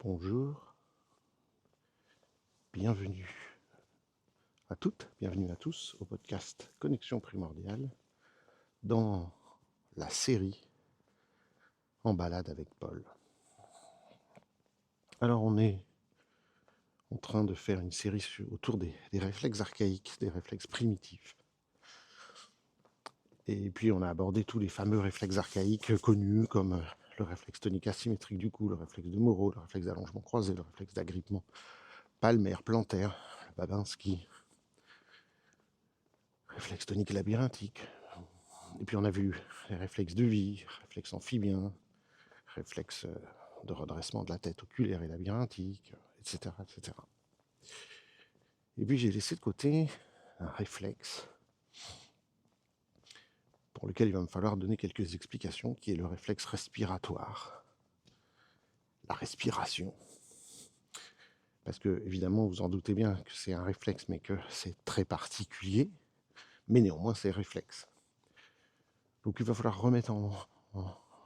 Bonjour, bienvenue à toutes, bienvenue à tous au podcast Connexion Primordiale dans la série En balade avec Paul. Alors on est en train de faire une série autour des réflexes archaïques, des réflexes primitifs. Et puis on a abordé tous les fameux réflexes archaïques connus comme le réflexe tonique asymétrique du cou, le réflexe de Moreau, le réflexe d'allongement croisé, le réflexe d'agrippement palmaire, plantaire, le Babinski, réflexe tonique labyrinthique. Et puis on a vu les réflexes de vie, réflexes amphibiens, réflexes de redressement de la tête oculaire et labyrinthique, etc., etc. Et puis j'ai laissé de côté un réflexe pour lequel il va me falloir donner quelques explications, qui est le réflexe respiratoire. La respiration. Parce que, évidemment, vous en doutez bien que c'est un réflexe, mais que c'est très particulier, mais néanmoins c'est réflexe. Donc il va falloir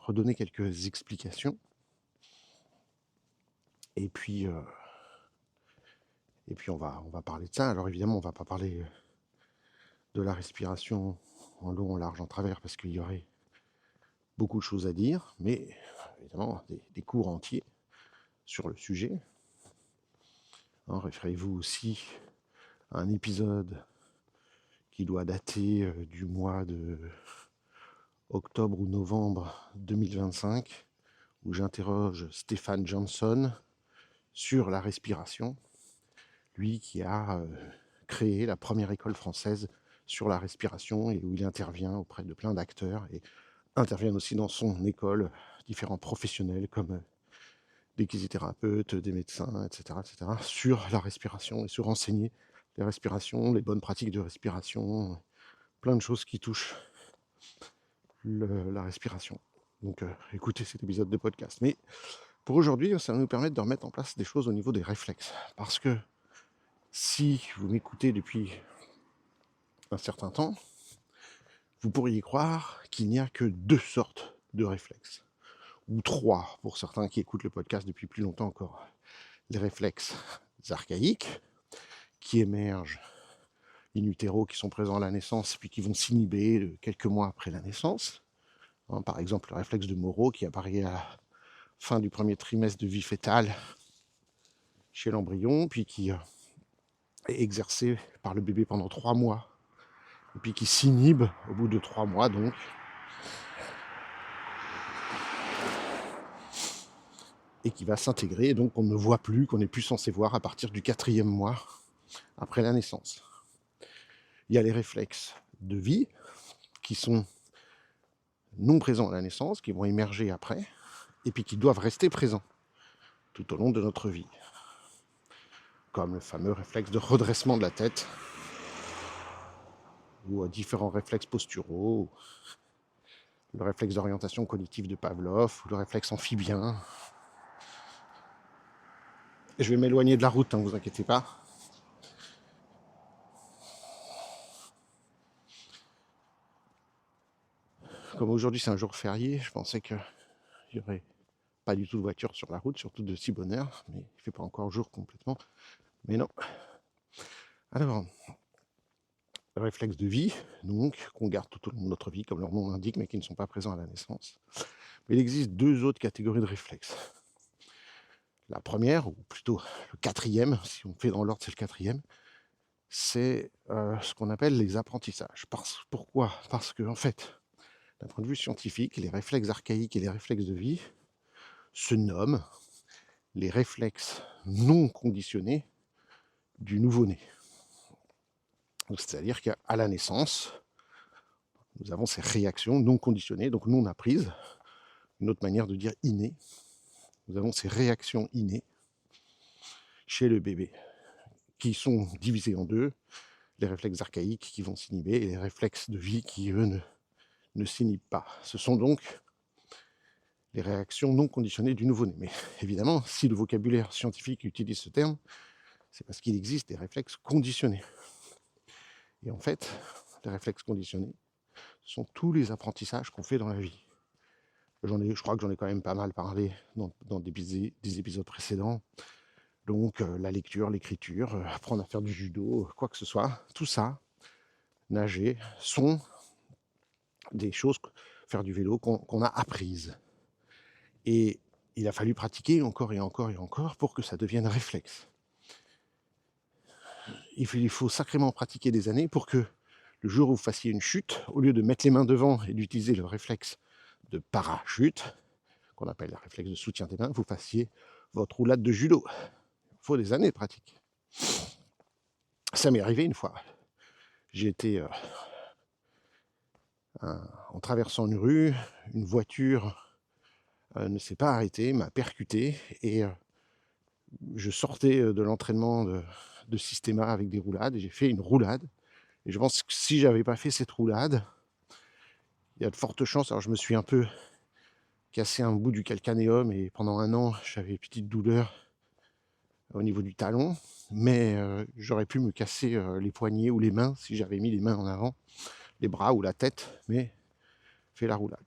redonner quelques explications. Et puis on va parler de ça. Alors évidemment, on ne va pas parler de la respiration en long, en large, en travers, parce qu'il y aurait beaucoup de choses à dire, mais évidemment, des cours entiers sur le sujet. Référez-vous aussi à un épisode qui doit dater du mois de octobre ou novembre 2025, où j'interroge Stéphane Johnson sur la respiration, lui qui a créé la première école française sur la respiration et où il intervient auprès de plein d'acteurs et interviennent aussi dans son école différents professionnels comme des kinésithérapeutes, des médecins, etc., sur la respiration et sur enseigner les respirations, les bonnes pratiques de respiration, plein de choses qui touchent la respiration. Donc écoutez cet épisode de podcast. Mais pour aujourd'hui, ça va nous permettre de remettre en place des choses au niveau des réflexes. Parce que si vous m'écoutez depuis un certain temps, vous pourriez croire qu'il n'y a que deux sortes de réflexes, ou trois pour certains qui écoutent le podcast depuis plus longtemps encore. Les réflexes archaïques, qui émergent in utero, qui sont présents à la naissance, puis qui vont s'inhiber quelques mois après la naissance. Par exemple, le réflexe de Moreau, qui apparaît à la fin du premier trimestre de vie fétale chez l'embryon, puis qui est exercé par le bébé pendant 3 mois, et puis qui s'inhibe au bout de 3 mois, donc. Et qui va s'intégrer, et donc on ne voit plus, qu'on n'est plus censé voir à partir du 4e mois après la naissance. Il y a les réflexes de vie, qui sont non présents à la naissance, qui vont émerger après, et puis qui doivent rester présents tout au long de notre vie. Comme le fameux réflexe de redressement de la tête, ou différents réflexes posturaux, le réflexe d'orientation cognitive de Pavlov, ou le réflexe amphibien. Je vais m'éloigner de la route, ne vous inquiétez pas. Comme aujourd'hui c'est un jour férié, je pensais qu'il n'y aurait pas du tout de voiture sur la route, surtout de si bonne heure, mais il ne fait pas encore jour complètement. Mais non. Alors, réflexes de vie, donc, qu'on garde tout au long de notre vie, comme leur nom l'indique, mais qui ne sont pas présents à la naissance. Mais il existe deux autres catégories de réflexes. La première, ou plutôt le quatrième, si on fait dans l'ordre, c'est le quatrième, c'est ce qu'on appelle les apprentissages. Pourquoi ? Parce que, en fait, d'un point de vue scientifique, les réflexes archaïques et les réflexes de vie se nomment les réflexes non conditionnés du nouveau-né. C'est-à-dire qu'à la naissance, nous avons ces réactions non conditionnées, donc non apprises, une autre manière de dire innées. Nous avons ces réactions innées chez le bébé, qui sont divisées en deux, les réflexes archaïques qui vont s'inhiber et les réflexes de vie qui, eux, ne s'inhibent pas. Ce sont donc les réactions non conditionnées du nouveau-né. Mais évidemment, si le vocabulaire scientifique utilise ce terme, c'est parce qu'il existe des réflexes conditionnés. Et en fait, les réflexes conditionnés, ce sont tous les apprentissages qu'on fait dans la vie. Je crois que j'en ai quand même pas mal parlé dans des épisodes précédents. Donc la lecture, l'écriture, apprendre à faire du judo, quoi que ce soit, tout ça, nager, sont des choses, faire du vélo, qu'on a apprises. Et il a fallu pratiquer encore et encore et encore pour que ça devienne réflexe. Il faut sacrément pratiquer des années pour que le jour où vous fassiez une chute, au lieu de mettre les mains devant et d'utiliser le réflexe de parachute, qu'on appelle le réflexe de soutien des mains, vous fassiez votre roulade de judo. Il faut des années de pratique. Ça m'est arrivé une fois. J'ai été en traversant une rue, une voiture ne s'est pas arrêtée, m'a percuté, et je sortais de l'entraînement de Systema avec des roulades, et j'ai fait une roulade. Et je pense que si j'avais pas fait cette roulade, il y a de fortes chances. Alors je me suis un peu cassé un bout du calcanéum, et pendant 1 an, j'avais une petite douleur au niveau du talon, mais j'aurais pu me casser les poignets ou les mains si j'avais mis les mains en avant, les bras ou la tête, mais fait la roulade.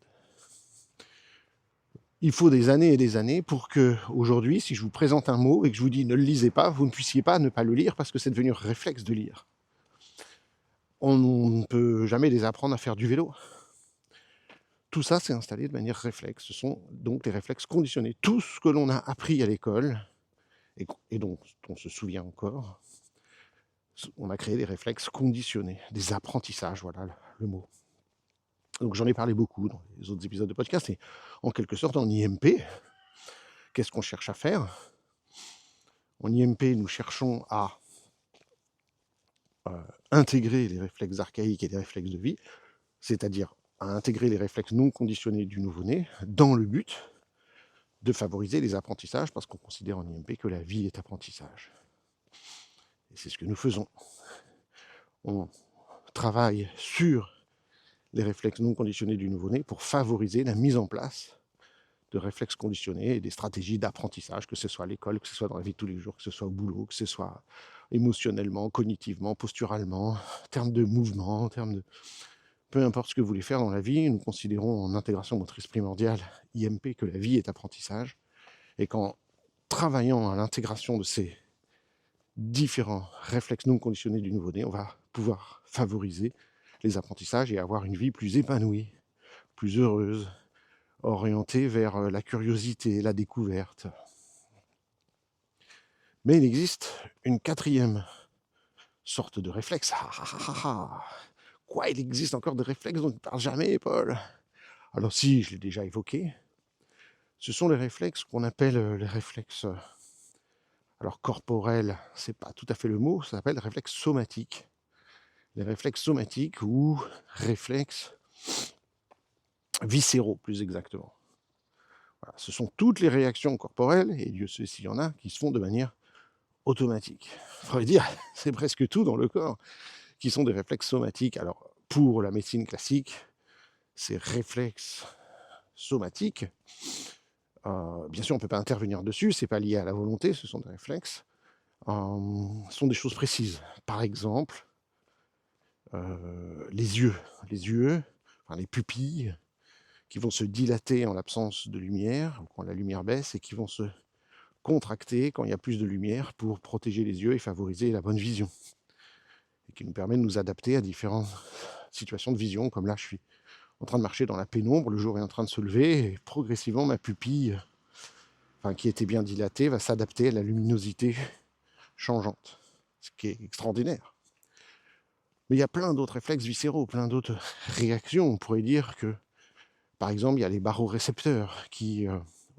Il faut des années et des années pour que, aujourd'hui, si je vous présente un mot et que je vous dis ne le lisez pas, vous ne puissiez pas ne pas le lire parce que c'est devenu réflexe de lire. On ne peut jamais les apprendre à faire du vélo. Tout ça, c'est installé de manière réflexe. Ce sont donc les réflexes conditionnés. Tout ce que l'on a appris à l'école, et dont on se souvient encore, on a créé des réflexes conditionnés, des apprentissages, voilà le mot. Donc j'en ai parlé beaucoup dans les autres épisodes de podcast, et en quelque sorte, en IMP, qu'est-ce qu'on cherche à faire ? En IMP, nous cherchons à intégrer les réflexes archaïques et les réflexes de vie, c'est-à-dire à intégrer les réflexes non conditionnés du nouveau-né dans le but de favoriser les apprentissages, parce qu'on considère en IMP que la vie est apprentissage. Et c'est ce que nous faisons. On travaille sur les réflexes non conditionnés du nouveau-né pour favoriser la mise en place de réflexes conditionnés et des stratégies d'apprentissage, que ce soit à l'école, que ce soit dans la vie de tous les jours, que ce soit au boulot, que ce soit émotionnellement, cognitivement, posturalement, en termes de mouvement, en termes de... Peu importe ce que vous voulez faire dans la vie, nous considérons en intégration motrice primordiale, IMP, que la vie est apprentissage, et qu'en travaillant à l'intégration de ces différents réflexes non conditionnés du nouveau-né, on va pouvoir favoriser les apprentissages et avoir une vie plus épanouie, plus heureuse, orientée vers la curiosité, la découverte. Mais il existe une 4e sorte de réflexe. Quoi, il existe encore des réflexes dont on ne parle jamais, Paul ? Alors si, je l'ai déjà évoqué. Ce sont les réflexes qu'on appelle les réflexes... Alors corporels, c'est pas tout à fait le mot, ça s'appelle réflexes somatiques. Les réflexes somatiques ou réflexes viscéraux, plus exactement. Voilà, ce sont toutes les réactions corporelles, et Dieu sait s'il y en a, qui se font de manière automatique. Il faudrait dire, c'est presque tout dans le corps, qui sont des réflexes somatiques. Alors, pour la médecine classique, ces réflexes somatiques, bien sûr, on ne peut pas intervenir dessus, c'est pas lié à la volonté, ce sont des réflexes, sont des choses précises. Par exemple, les yeux, enfin, les pupilles, qui vont se dilater en l'absence de lumière, quand la lumière baisse, et qui vont se contracter quand il y a plus de lumière pour protéger les yeux et favoriser la bonne vision. Et qui nous permet de nous adapter à différentes situations de vision, comme là je suis en train de marcher dans la pénombre, le jour est en train de se lever, et progressivement ma pupille, qui était bien dilatée, va s'adapter à la luminosité changeante, ce qui est extraordinaire. Mais il y a plein d'autres réflexes viscéraux, plein d'autres réactions. On pourrait dire que, par exemple, il y a les barorécepteurs qui,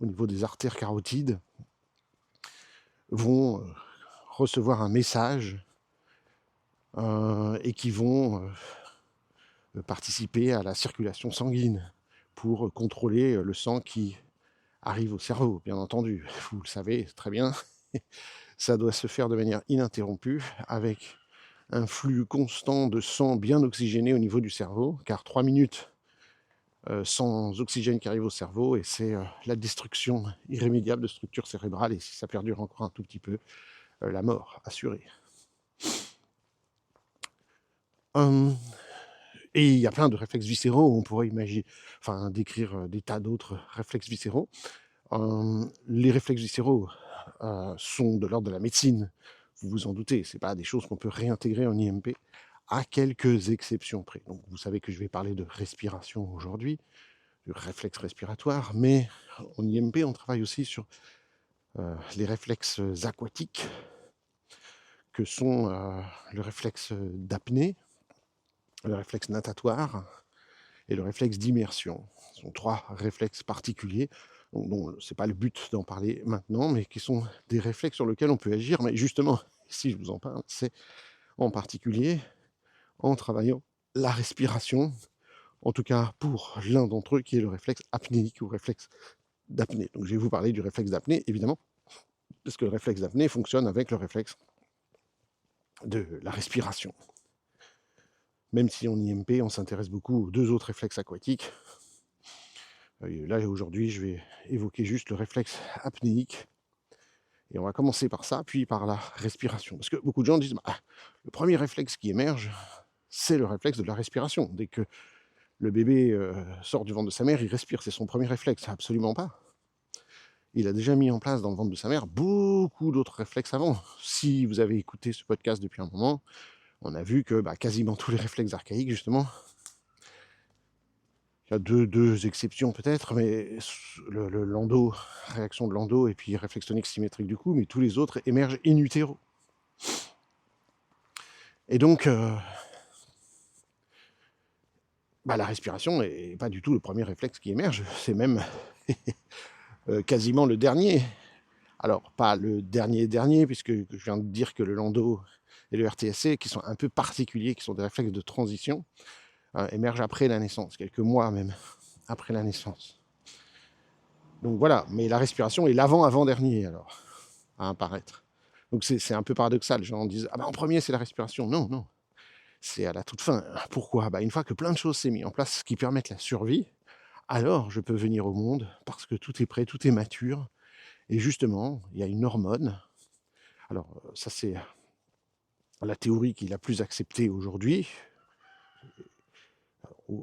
au niveau des artères carotides, vont recevoir un message et qui vont participer à la circulation sanguine pour contrôler le sang qui arrive au cerveau, bien entendu. Vous le savez très bien, ça doit se faire de manière ininterrompue avec un flux constant de sang bien oxygéné au niveau du cerveau, car 3 minutes sans oxygène qui arrive au cerveau, et c'est la destruction irrémédiable de structures cérébrales, et si ça perdure encore un tout petit peu, la mort assurée. Et il y a plein de réflexes viscéraux, on pourrait décrire des tas d'autres réflexes viscéraux. Les réflexes viscéraux sont de l'ordre de la médecine, vous vous en doutez, c'est pas des choses qu'on peut réintégrer en IMP, à quelques exceptions près. Donc vous savez que je vais parler de respiration aujourd'hui, du réflexe respiratoire, mais en IMP, on travaille aussi sur les réflexes aquatiques, que sont le réflexe d'apnée, le réflexe natatoire et le réflexe d'immersion. Ce sont 3 réflexes particuliers, dont c'est pas le but d'en parler maintenant, mais qui sont des réflexes sur lesquels on peut agir. Mais justement, si je vous en parle, c'est en particulier en travaillant la respiration, en tout cas pour l'un d'entre eux qui est le réflexe apnéique ou réflexe d'apnée. Donc je vais vous parler du réflexe d'apnée, évidemment, parce que le réflexe d'apnée fonctionne avec le réflexe de la respiration. Même si en IMP, on s'intéresse beaucoup aux 2 autres réflexes aquatiques. Là, aujourd'hui, je vais évoquer juste le réflexe apnéique. Et on va commencer par ça, puis par la respiration. Parce que beaucoup de gens disent, bah, le premier réflexe qui émerge, c'est le réflexe de la respiration. Dès que le bébé sort du ventre de sa mère, il respire, c'est son premier réflexe. Absolument pas. Il a déjà mis en place dans le ventre de sa mère beaucoup d'autres réflexes avant. Si vous avez écouté ce podcast depuis un moment, on a vu que quasiment tous les réflexes archaïques, justement, il y a deux exceptions peut-être, mais le Landau, réaction de Landau et puis réflexe tonique symétrique du cou, mais tous les autres émergent in utero. Et donc, la respiration n'est pas du tout le premier réflexe qui émerge, c'est même quasiment le dernier. Alors, pas le dernier, puisque je viens de dire que le Landau et le RTSC, qui sont un peu particuliers, qui sont des réflexes de transition, émergent après la naissance, quelques mois même après la naissance. Donc voilà, mais la respiration est l'avant-avant-dernier, alors, à apparaître. Donc c'est un peu paradoxal, les gens disent « Ah en premier, c'est la respiration ». Non, c'est à la toute fin. Pourquoi ? Une fois que plein de choses s'est mis en place qui permettent la survie, alors je peux venir au monde, parce que tout est prêt, tout est mature, et justement, il y a une hormone. Alors, ça c'est la théorie qui est la plus acceptée aujourd'hui.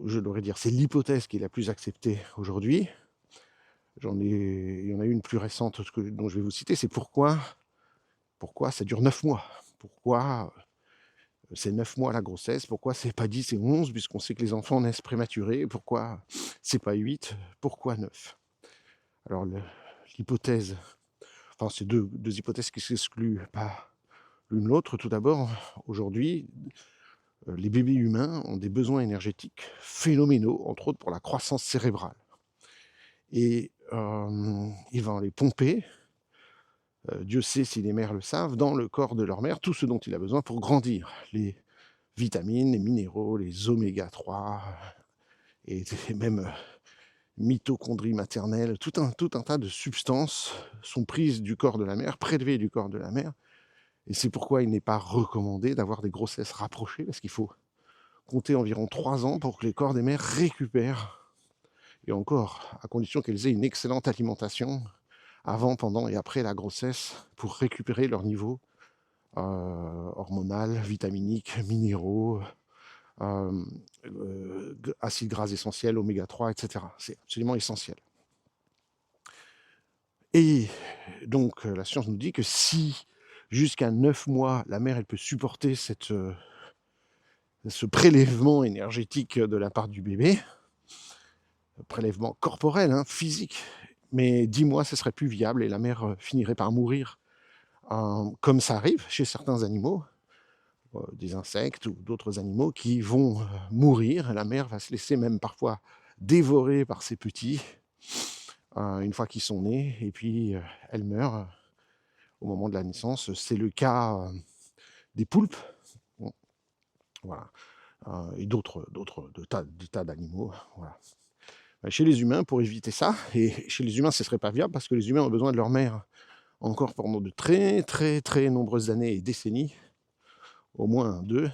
Je devrais dire, c'est l'hypothèse qui est la plus acceptée aujourd'hui. Il y en a une plus récente dont je vais vous citer, c'est pourquoi ça dure 9 mois. Pourquoi c'est 9 mois la grossesse, pourquoi c'est pas 10 et 11, puisqu'on sait que les enfants naissent prématurés, pourquoi c'est pas 8, pourquoi 9. Alors l'hypothèse, c'est deux hypothèses qui s'excluent pas l'une l'autre. Tout d'abord, aujourd'hui, les bébés humains ont des besoins énergétiques phénoménaux, entre autres pour la croissance cérébrale. Et ils vont les pomper, Dieu sait si les mères le savent, dans le corps de leur mère, tout ce dont il a besoin pour grandir. Les vitamines, les minéraux, les oméga 3, et même mitochondries maternelles, tout un tas de substances sont prises du corps de la mère, prélevées du corps de la mère. Et c'est pourquoi il n'est pas recommandé d'avoir des grossesses rapprochées, parce qu'il faut compter environ 3 ans pour que les corps des mères récupèrent, et encore, à condition qu'elles aient une excellente alimentation avant, pendant et après la grossesse, pour récupérer leur niveau hormonal, vitaminique, minéraux, acides gras essentiels, oméga 3, etc. C'est absolument essentiel. Et donc, la science nous dit que si, jusqu'à 9 mois, la mère elle peut supporter ce prélèvement énergétique de la part du bébé, prélèvement corporel, physique, mais 10 mois, ce serait plus viable et la mère finirait par mourir, comme ça arrive chez certains animaux, des insectes ou d'autres animaux qui vont mourir. La mère va se laisser même parfois dévorer par ses petits une fois qu'ils sont nés, et puis elle meurt au moment de la naissance. C'est le cas des poulpes, bon, voilà, et d'autres tas d'animaux. Voilà. Chez les humains, pour éviter ça, et chez les humains, ce ne serait pas viable parce que les humains ont besoin de leur mère encore pendant de très très très nombreuses années et décennies, au moins 2,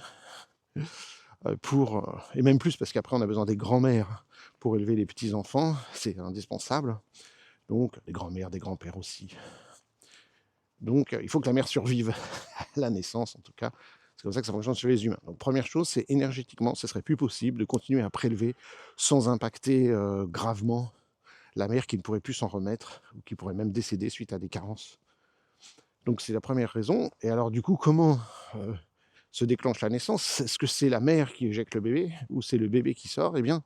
et même plus parce qu'après on a besoin des grands-mères pour élever les petits-enfants, c'est indispensable. Donc des grands-mères, des grands-pères aussi. Donc il faut que la mère survive à la naissance en tout cas, parce C'est comme ça que ça fonctionne chez les humains. Donc première chose, c'est énergétiquement, ce serait plus possible de continuer à prélever sans impacter gravement la mère qui ne pourrait plus s'en remettre ou qui pourrait même décéder suite à des carences. Donc c'est la première raison. Et alors du coup, comment se déclenche la naissance? Est-ce que c'est la mère qui éjecte le bébé ou c'est le bébé qui sort? Eh bien,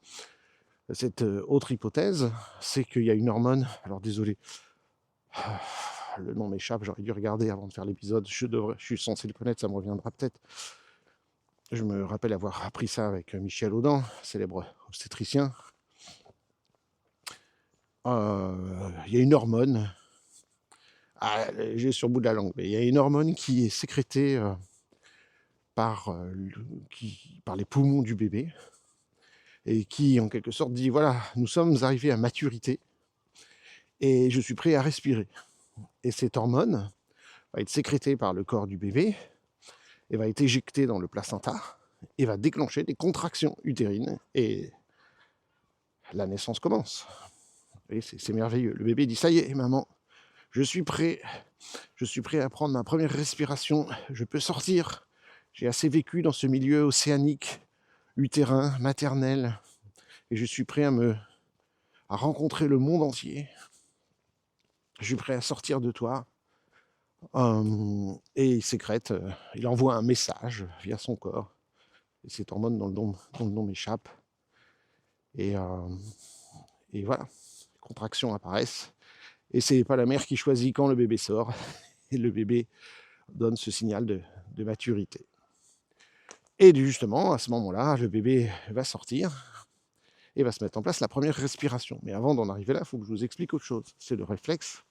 cette autre hypothèse, c'est qu'il y a une hormone. Alors désolé, le nom m'échappe, j'aurais dû regarder avant de faire l'épisode. Je suis censé le connaître, ça me reviendra peut-être. Je me rappelle avoir appris ça avec Michel Audin, célèbre obstétricien. Il y a une hormone, j'ai sur le bout de la langue, mais il y a une hormone qui est sécrétée par les poumons du bébé et qui, en quelque sorte, dit voilà, nous sommes arrivés à maturité et je suis prêt à respirer. Et cette hormone va être sécrétée par le corps du bébé et va être éjectée dans le placenta et va déclencher des contractions utérines et la naissance commence. Et c'est merveilleux. Le bébé dit ça y est, maman, je suis prêt à prendre ma première respiration, je peux sortir. J'ai assez vécu dans ce milieu océanique, utérin, maternel, et je suis prêt à rencontrer le monde entier. Je suis prêt à sortir de toi. Et il sécrète, il envoie un message via son corps. Et cette hormone dont le nom m'échappe. Et voilà, les contractions apparaissent. Et c'est pas la mère qui choisit quand le bébé sort. Et le bébé donne ce signal de maturité. Et justement, à ce moment-là, le bébé va sortir et va se mettre en place la première respiration. Mais avant d'en arriver là, il faut que je vous explique autre chose. C'est le réflexe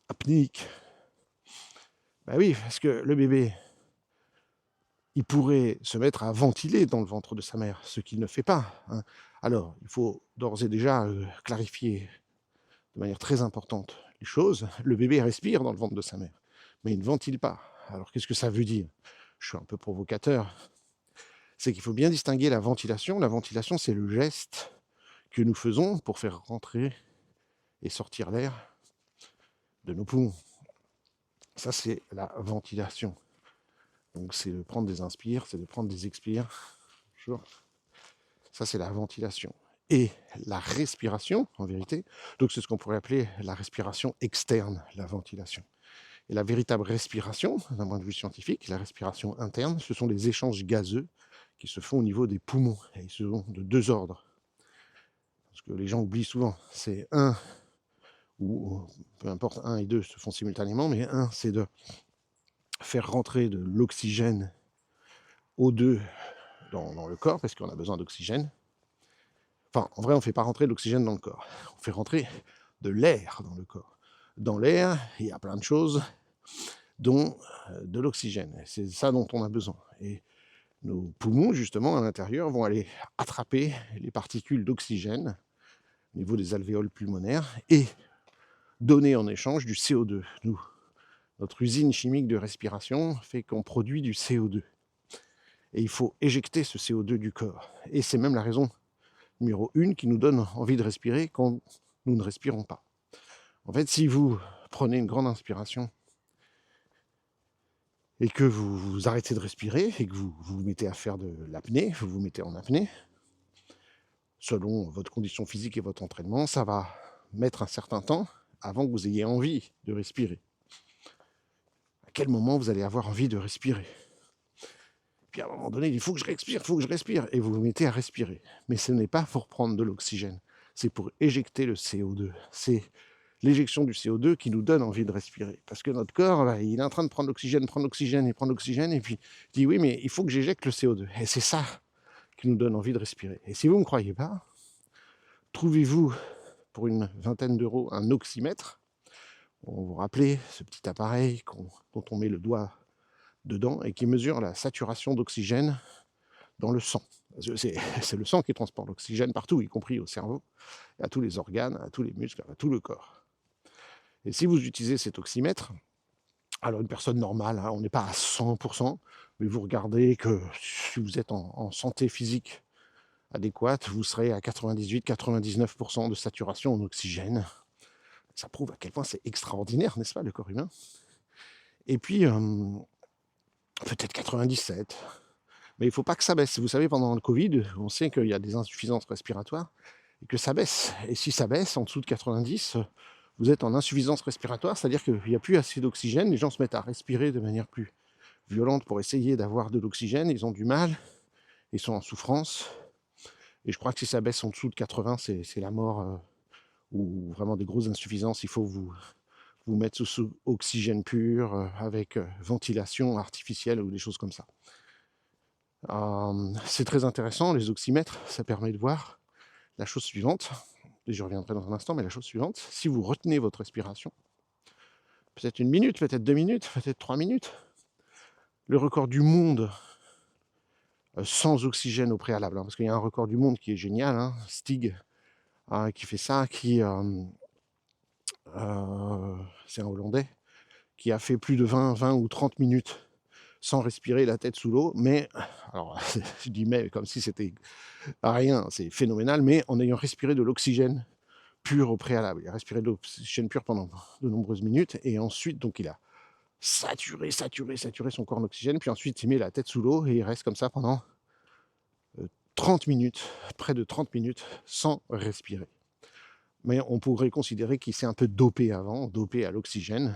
apnéique. Ben oui, parce que le bébé, il pourrait se mettre à ventiler dans le ventre de sa mère, ce qu'il ne fait pas. Hein. Alors, il faut d'ores et déjà clarifier de manière très importante les choses. Le bébé respire dans le ventre de sa mère, mais il ne ventile pas. Alors, qu'est-ce que ça veut dire? Je suis un peu provocateur. C'est qu'il faut bien distinguer la ventilation. La ventilation, c'est le geste que nous faisons pour faire rentrer et sortir l'air de nos poumons. Ça, c'est la ventilation. Donc, c'est de prendre des inspires, c'est de prendre des expires. Ça, c'est la ventilation. Et la respiration, en vérité, donc c'est ce qu'on pourrait appeler la respiration externe, la ventilation. Et la véritable respiration, d'un point de vue scientifique, la respiration interne, ce sont les échanges gazeux qui se font au niveau des poumons. Et ils sont de deux ordres. Ce que les gens oublient souvent, c'est un, ou peu importe, un et deux se font simultanément, mais un, c'est de faire rentrer de l'oxygène O2 dans le corps, parce qu'on a besoin d'oxygène. Enfin, en vrai, on ne fait pas rentrer de l'oxygène dans le corps. On fait rentrer de l'air dans le corps. Dans l'air, il y a plein de choses, dont de l'oxygène. C'est ça dont on a besoin. Et nos poumons, justement, à l'intérieur, vont aller attraper les particules d'oxygène au niveau des alvéoles pulmonaires et donner en échange du CO2. Notre usine chimique de respiration fait qu'on produit du CO2. Et il faut éjecter ce CO2 du corps. Et c'est même la raison numéro 1 qui nous donne envie de respirer quand nous ne respirons pas. En fait, si vous prenez une grande inspiration et que vous arrêtez de respirer et que vous vous mettez à faire de l'apnée, vous vous mettez en apnée, selon votre condition physique et votre entraînement, ça va mettre un certain temps avant que vous ayez envie de respirer. À quel moment vous allez avoir envie de respirer? Puis à un moment donné, il faut que je respire, et vous vous mettez à respirer. Mais ce n'est pas pour prendre de l'oxygène, c'est pour éjecter le CO2. C'est l'éjection du CO2 qui nous donne envie de respirer. Parce que notre corps, là, il est en train de prendre l'oxygène, et puis il dit oui, mais il faut que j'éjecte le CO2. Et c'est ça qui nous donne envie de respirer. Et si vous ne me croyez pas, trouvez-vous pour une vingtaine d'euros un oxymètre. Vous vous rappelez ce petit appareil dont on met le doigt dedans et qui mesure la saturation d'oxygène dans le sang. C'est le sang qui transporte l'oxygène partout, y compris au cerveau, à tous les organes, à tous les muscles, à tout le corps. Et si vous utilisez cet oxymètre, alors une personne normale, hein, on n'est pas à 100%, mais vous regardez que si vous êtes en santé physique adéquate, vous serez à 98-99% de saturation en oxygène. Ça prouve à quel point c'est extraordinaire, n'est-ce pas, le corps humain? Et puis, peut-être 97. Mais il ne faut pas que ça baisse. Vous savez, pendant le Covid, on sait qu'il y a des insuffisances respiratoires et que ça baisse. Et si ça baisse en dessous de 90, vous êtes en insuffisance respiratoire, c'est-à-dire qu'il n'y a plus assez d'oxygène, les gens se mettent à respirer de manière plus violente pour essayer d'avoir de l'oxygène, ils ont du mal, ils sont en souffrance. Et je crois que si ça baisse en dessous de 80, c'est la mort, ou vraiment des grosses insuffisances. Il faut vous mettre sous oxygène pur, avec ventilation artificielle ou des choses comme ça. C'est très intéressant, les oxymètres, ça permet de voir la chose suivante, et je reviendrai dans un instant, mais la chose suivante, si vous retenez votre respiration, peut-être 1 minute, peut-être 2 minutes, peut-être 3 minutes, le record du monde sans oxygène au préalable, parce qu'il y a un record du monde qui est génial, Stig, qui fait ça, c'est un Hollandais, qui a fait plus de 20 ou 30 minutes sans respirer la tête sous l'eau, mais, alors je dis mais comme si c'était rien, c'est phénoménal, mais en ayant respiré de l'oxygène pur au préalable. Il a respiré de l'oxygène pur pendant de nombreuses minutes, et ensuite, donc il a saturé son corps en oxygène, puis ensuite il met la tête sous l'eau, et il reste comme ça pendant 30 minutes, près de 30 minutes, sans respirer. Mais on pourrait considérer qu'il s'est un peu dopé avant, dopé à l'oxygène,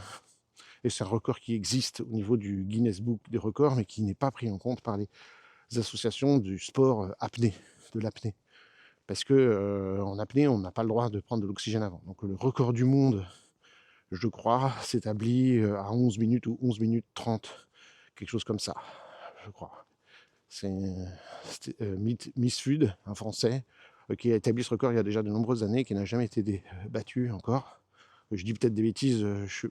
et c'est un record qui existe au niveau du Guinness Book des records, mais qui n'est pas pris en compte par les associations du sport apnée, de l'apnée. Parce que en apnée, on n'a pas le droit de prendre de l'oxygène avant. Donc le record du monde, je crois, s'établit à 11 minutes ou 11 minutes 30, quelque chose comme ça, je crois. C'est Misfud, un Français, qui a établi ce record il y a déjà de nombreuses années, qui n'a jamais été battu encore. Je dis peut-être des bêtises, je ne suis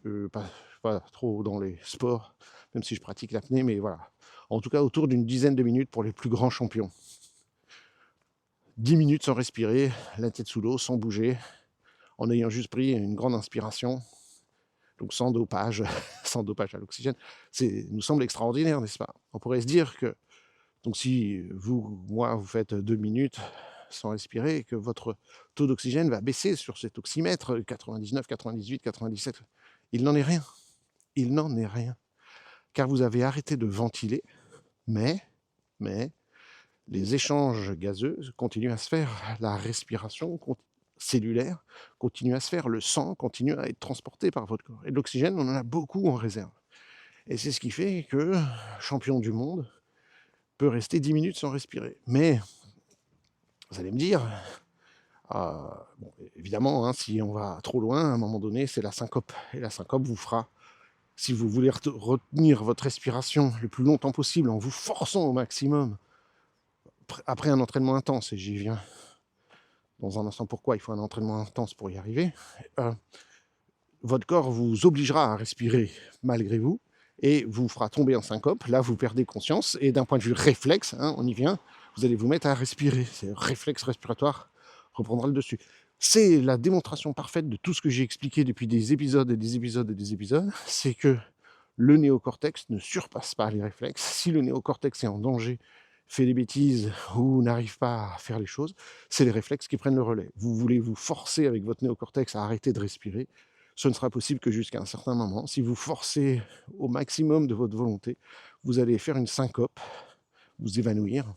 pas trop dans les sports, même si je pratique l'apnée, mais voilà. En tout cas, autour d'une dizaine de minutes pour les plus grands champions. 10 minutes sans respirer, la tête sous l'eau, sans bouger, en ayant juste pris une grande inspiration, donc sans dopage, sans dopage à l'oxygène. Nous semble extraordinaire, n'est-ce pas? On pourrait se dire que, donc si moi, vous faites 2 minutes sans respirer, et que votre taux d'oxygène va baisser sur cet oxymètre, 99, 98, 97, il n'en est rien. Il n'en est rien. Car vous avez arrêté de ventiler, mais les échanges gazeux continuent à se faire, la respiration cellulaire continue à se faire, le sang continue à être transporté par votre corps. Et de l'oxygène, on en a beaucoup en réserve. Et c'est ce qui fait que champion du monde peut rester 10 minutes sans respirer. Mais, vous allez me dire, bon, évidemment, si on va trop loin, à un moment donné, c'est la syncope. Et la syncope vous fera, si vous voulez retenir votre respiration le plus longtemps possible en vous forçant au maximum, après un entraînement intense, et j'y viens dans un instant pourquoi il faut un entraînement intense pour y arriver, votre corps vous obligera à respirer malgré vous et vous fera tomber en syncope. Là, vous perdez conscience et d'un point de vue réflexe, on y vient, vous allez vous mettre à respirer. C'est le réflexe respiratoire reprendra le dessus. C'est la démonstration parfaite de tout ce que j'ai expliqué depuis des épisodes et des épisodes et des épisodes, c'est que le néocortex ne surpasse pas les réflexes. Si le néocortex est en danger, fait des bêtises ou n'arrive pas à faire les choses, c'est les réflexes qui prennent le relais. Vous voulez vous forcer avec votre néocortex à arrêter de respirer, ce ne sera possible que jusqu'à un certain moment. Si vous forcez au maximum de votre volonté, vous allez faire une syncope, vous évanouir,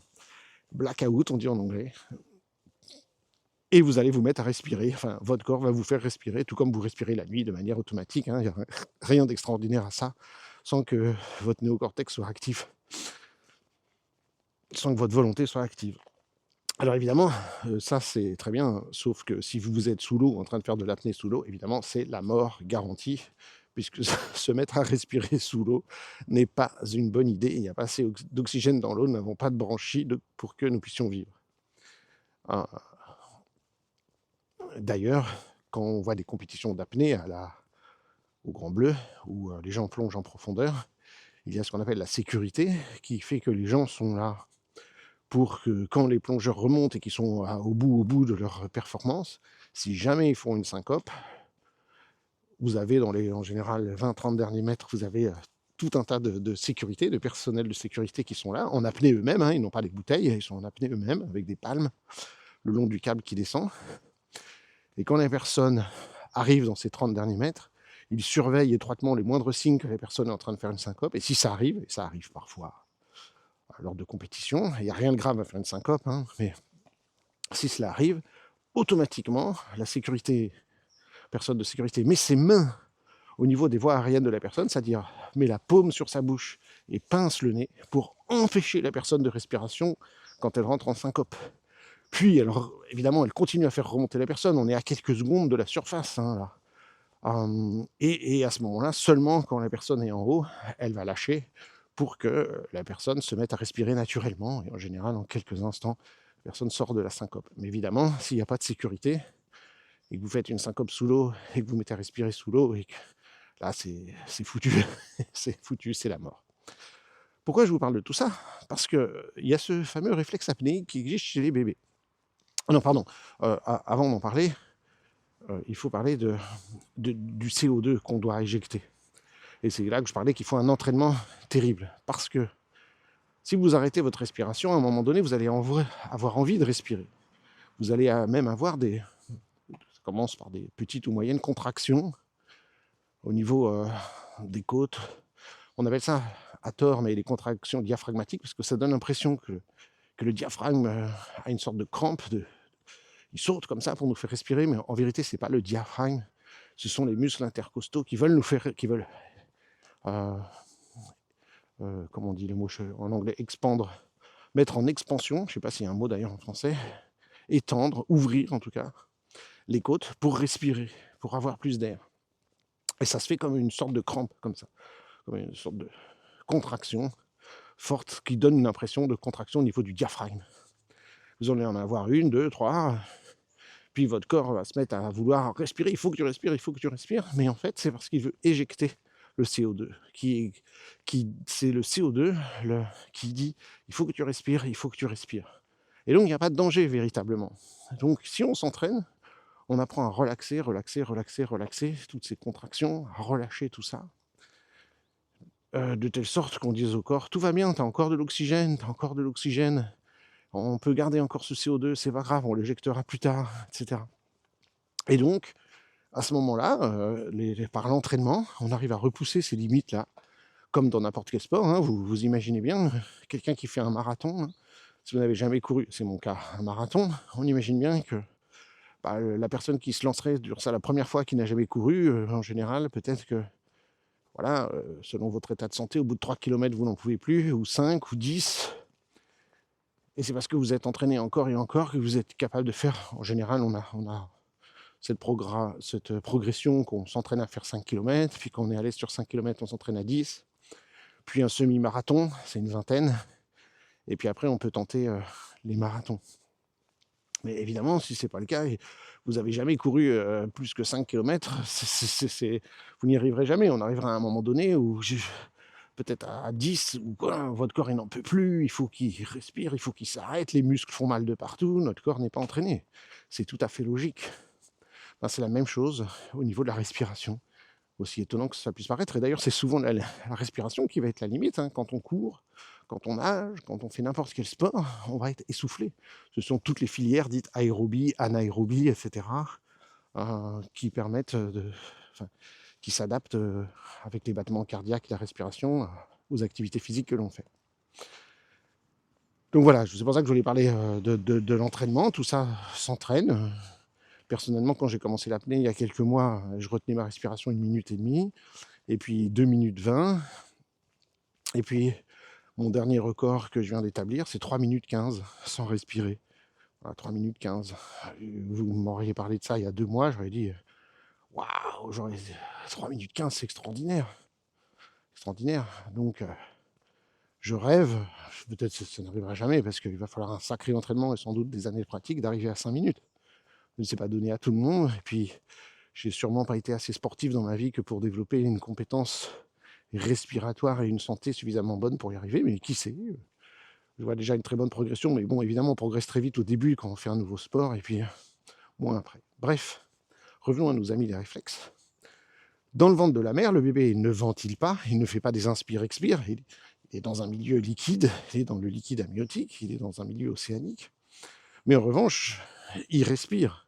blackout on dit en anglais, et vous allez vous mettre à respirer, enfin votre corps va vous faire respirer, tout comme vous respirez la nuit de manière automatique, il n'y a rien d'extraordinaire à ça, sans que votre néocortex soit actif, sans que votre volonté soit active. Alors évidemment, ça c'est très bien, sauf que si vous êtes sous l'eau, en train de faire de l'apnée sous l'eau, évidemment c'est la mort garantie, puisque se mettre à respirer sous l'eau n'est pas une bonne idée, il n'y a pas assez d'oxygène dans l'eau, nous n'avons pas de branchies pour que nous puissions vivre. D'ailleurs, quand on voit des compétitions d'apnée au Grand Bleu, où les gens plongent en profondeur, il y a ce qu'on appelle la sécurité, qui fait que les gens sont là pour que quand les plongeurs remontent et qu'ils sont au bout de leur performance, si jamais ils font une syncope, vous avez en général 20-30 derniers mètres, vous avez tout un tas de sécurité, de personnel de sécurité qui sont là, en apnée eux-mêmes, ils n'ont pas des bouteilles, ils sont en apnée eux-mêmes, avec des palmes, le long du câble qui descend. Et quand les personnes arrivent dans ces 30 derniers mètres, il surveille étroitement les moindres signes que la personne est en train de faire une syncope. Et si ça arrive, et ça arrive parfois lors de compétitions, il n'y a rien de grave à faire une syncope, hein, mais si cela arrive, automatiquement, la personne de sécurité met ses mains au niveau des voies aériennes de la personne, c'est-à-dire met la paume sur sa bouche et pince le nez pour empêcher la personne de respiration quand elle rentre en syncope. Puis, alors, évidemment, elle continue à faire remonter la personne. On est à quelques secondes de la surface, hein, là. Et à ce moment-là, seulement quand la personne est en haut, elle va lâcher pour que la personne se mette à respirer naturellement. Et en général, en quelques instants, la personne sort de la syncope. Mais évidemment, s'il n'y a pas de sécurité, et que vous faites une syncope sous l'eau, et que vous mettez à respirer sous l'eau, et que là, c'est foutu. C'est foutu, c'est la mort. Pourquoi je vous parle de tout ça? Parce qu'il y a ce fameux réflexe apnéique qui existe chez les bébés. Non, pardon, avant d'en parler, il faut parler du CO2 qu'on doit éjecter. Et c'est là que je parlais qu'il faut un entraînement terrible. Parce que si vous arrêtez votre respiration, à un moment donné, vous allez avoir envie de respirer. Vous allez même avoir ça commence par des petites ou moyennes contractions au niveau des côtes. On appelle ça à tort, mais les contractions diaphragmatiques, parce que ça donne l'impression que le diaphragme a une sorte de crampe, il saute comme ça pour nous faire respirer, mais en vérité, ce n'est pas le diaphragme, ce sont les muscles intercostaux qui veulent comment on dit le mot en anglais, expandre, mettre en expansion, je ne sais pas s'il y a un mot d'ailleurs en français, étendre, ouvrir en tout cas, les côtes pour respirer, pour avoir plus d'air. Et ça se fait comme une sorte de crampe, comme ça, comme une sorte de contraction forte qui donne une impression de contraction au niveau du diaphragme. Vous allez en avoir une, deux, trois, puis votre corps va se mettre à vouloir respirer, il faut que tu respires, mais en fait c'est parce qu'il veut éjecter le CO2, c'est le CO2 qui dit il faut que tu respires. Et donc il n'y a pas de danger véritablement. Donc si on s'entraîne, on apprend à relaxer toutes ces contractions, à relâcher tout ça, de telle sorte qu'on dise au corps tout va bien, t'as encore de l'oxygène, on peut garder encore ce CO2, c'est pas grave, on l'éjectera plus tard, etc. Et donc, à ce moment-là, par l'entraînement, on arrive à repousser ces limites-là, comme dans n'importe quel sport. Hein, vous imaginez bien, quelqu'un qui fait un marathon, hein, si vous n'avez jamais couru, c'est mon cas, un marathon, on imagine bien que la personne qui se lancerait sur ça la première fois, qui n'a jamais couru, en général, peut-être que, voilà, selon votre état de santé, au bout de 3 km, vous n'en pouvez plus, ou 5, ou 10. Et c'est parce que vous êtes entraîné encore et encore que vous êtes capable de faire. En général, on a cette progression qu'on s'entraîne à faire 5 km, puis quand on est à l'aise sur 5 km, on s'entraîne à 10, puis un semi-marathon, c'est une vingtaine, et puis après, on peut tenter les marathons. Mais évidemment, si ce n'est pas le cas, et vous n'avez jamais couru plus que 5 km, vous n'y arriverez jamais. On arrivera à un moment donné où peut-être à 10, ou quoi, votre corps il n'en peut plus, il faut qu'il respire, il faut qu'il s'arrête, les muscles font mal de partout, notre corps n'est pas entraîné. C'est tout à fait logique. C'est la même chose au niveau de la respiration, aussi étonnant que ça puisse paraître. Et d'ailleurs, c'est souvent la respiration qui va être la limite, hein. Quand on court, quand on nage, quand on fait n'importe quel sport, on va être essoufflé. Ce sont toutes les filières dites aérobie, anaérobie, etc., qui permettent qui s'adaptent avec les battements cardiaques et la respiration aux activités physiques que l'on fait. Donc voilà, c'est pour ça que je voulais parler de l'entraînement. Tout ça s'entraîne. Personnellement, quand j'ai commencé l'apnée il y a quelques mois, je retenais ma respiration 1 minute et demie, et puis 2 minutes 20. Et puis, mon dernier record que je viens d'établir, c'est 3 minutes 15 sans respirer. Voilà, 3 minutes 15. Vous m'auriez parlé de ça il y a 2 mois, j'aurais dit waouh, 3 minutes 15, c'est extraordinaire. Extraordinaire. Donc, je rêve, peut-être que ça n'arrivera jamais, parce qu'il va falloir un sacré entraînement et sans doute des années de pratique d'arriver à 5 minutes. Je ne sais pas donné à tout le monde, et puis j'ai sûrement pas été assez sportif dans ma vie que pour développer une compétence respiratoire et une santé suffisamment bonne pour y arriver, mais qui sait, je vois déjà une très bonne progression, mais bon, évidemment, on progresse très vite au début quand on fait un nouveau sport, et puis moins après. Bref, revenons à nos amis les réflexes. Dans le ventre de la mère, le bébé ne ventile pas, il ne fait pas des inspire-expire, il est dans un milieu liquide, il est dans le liquide amniotique, il est dans un milieu océanique, mais en revanche, il respire.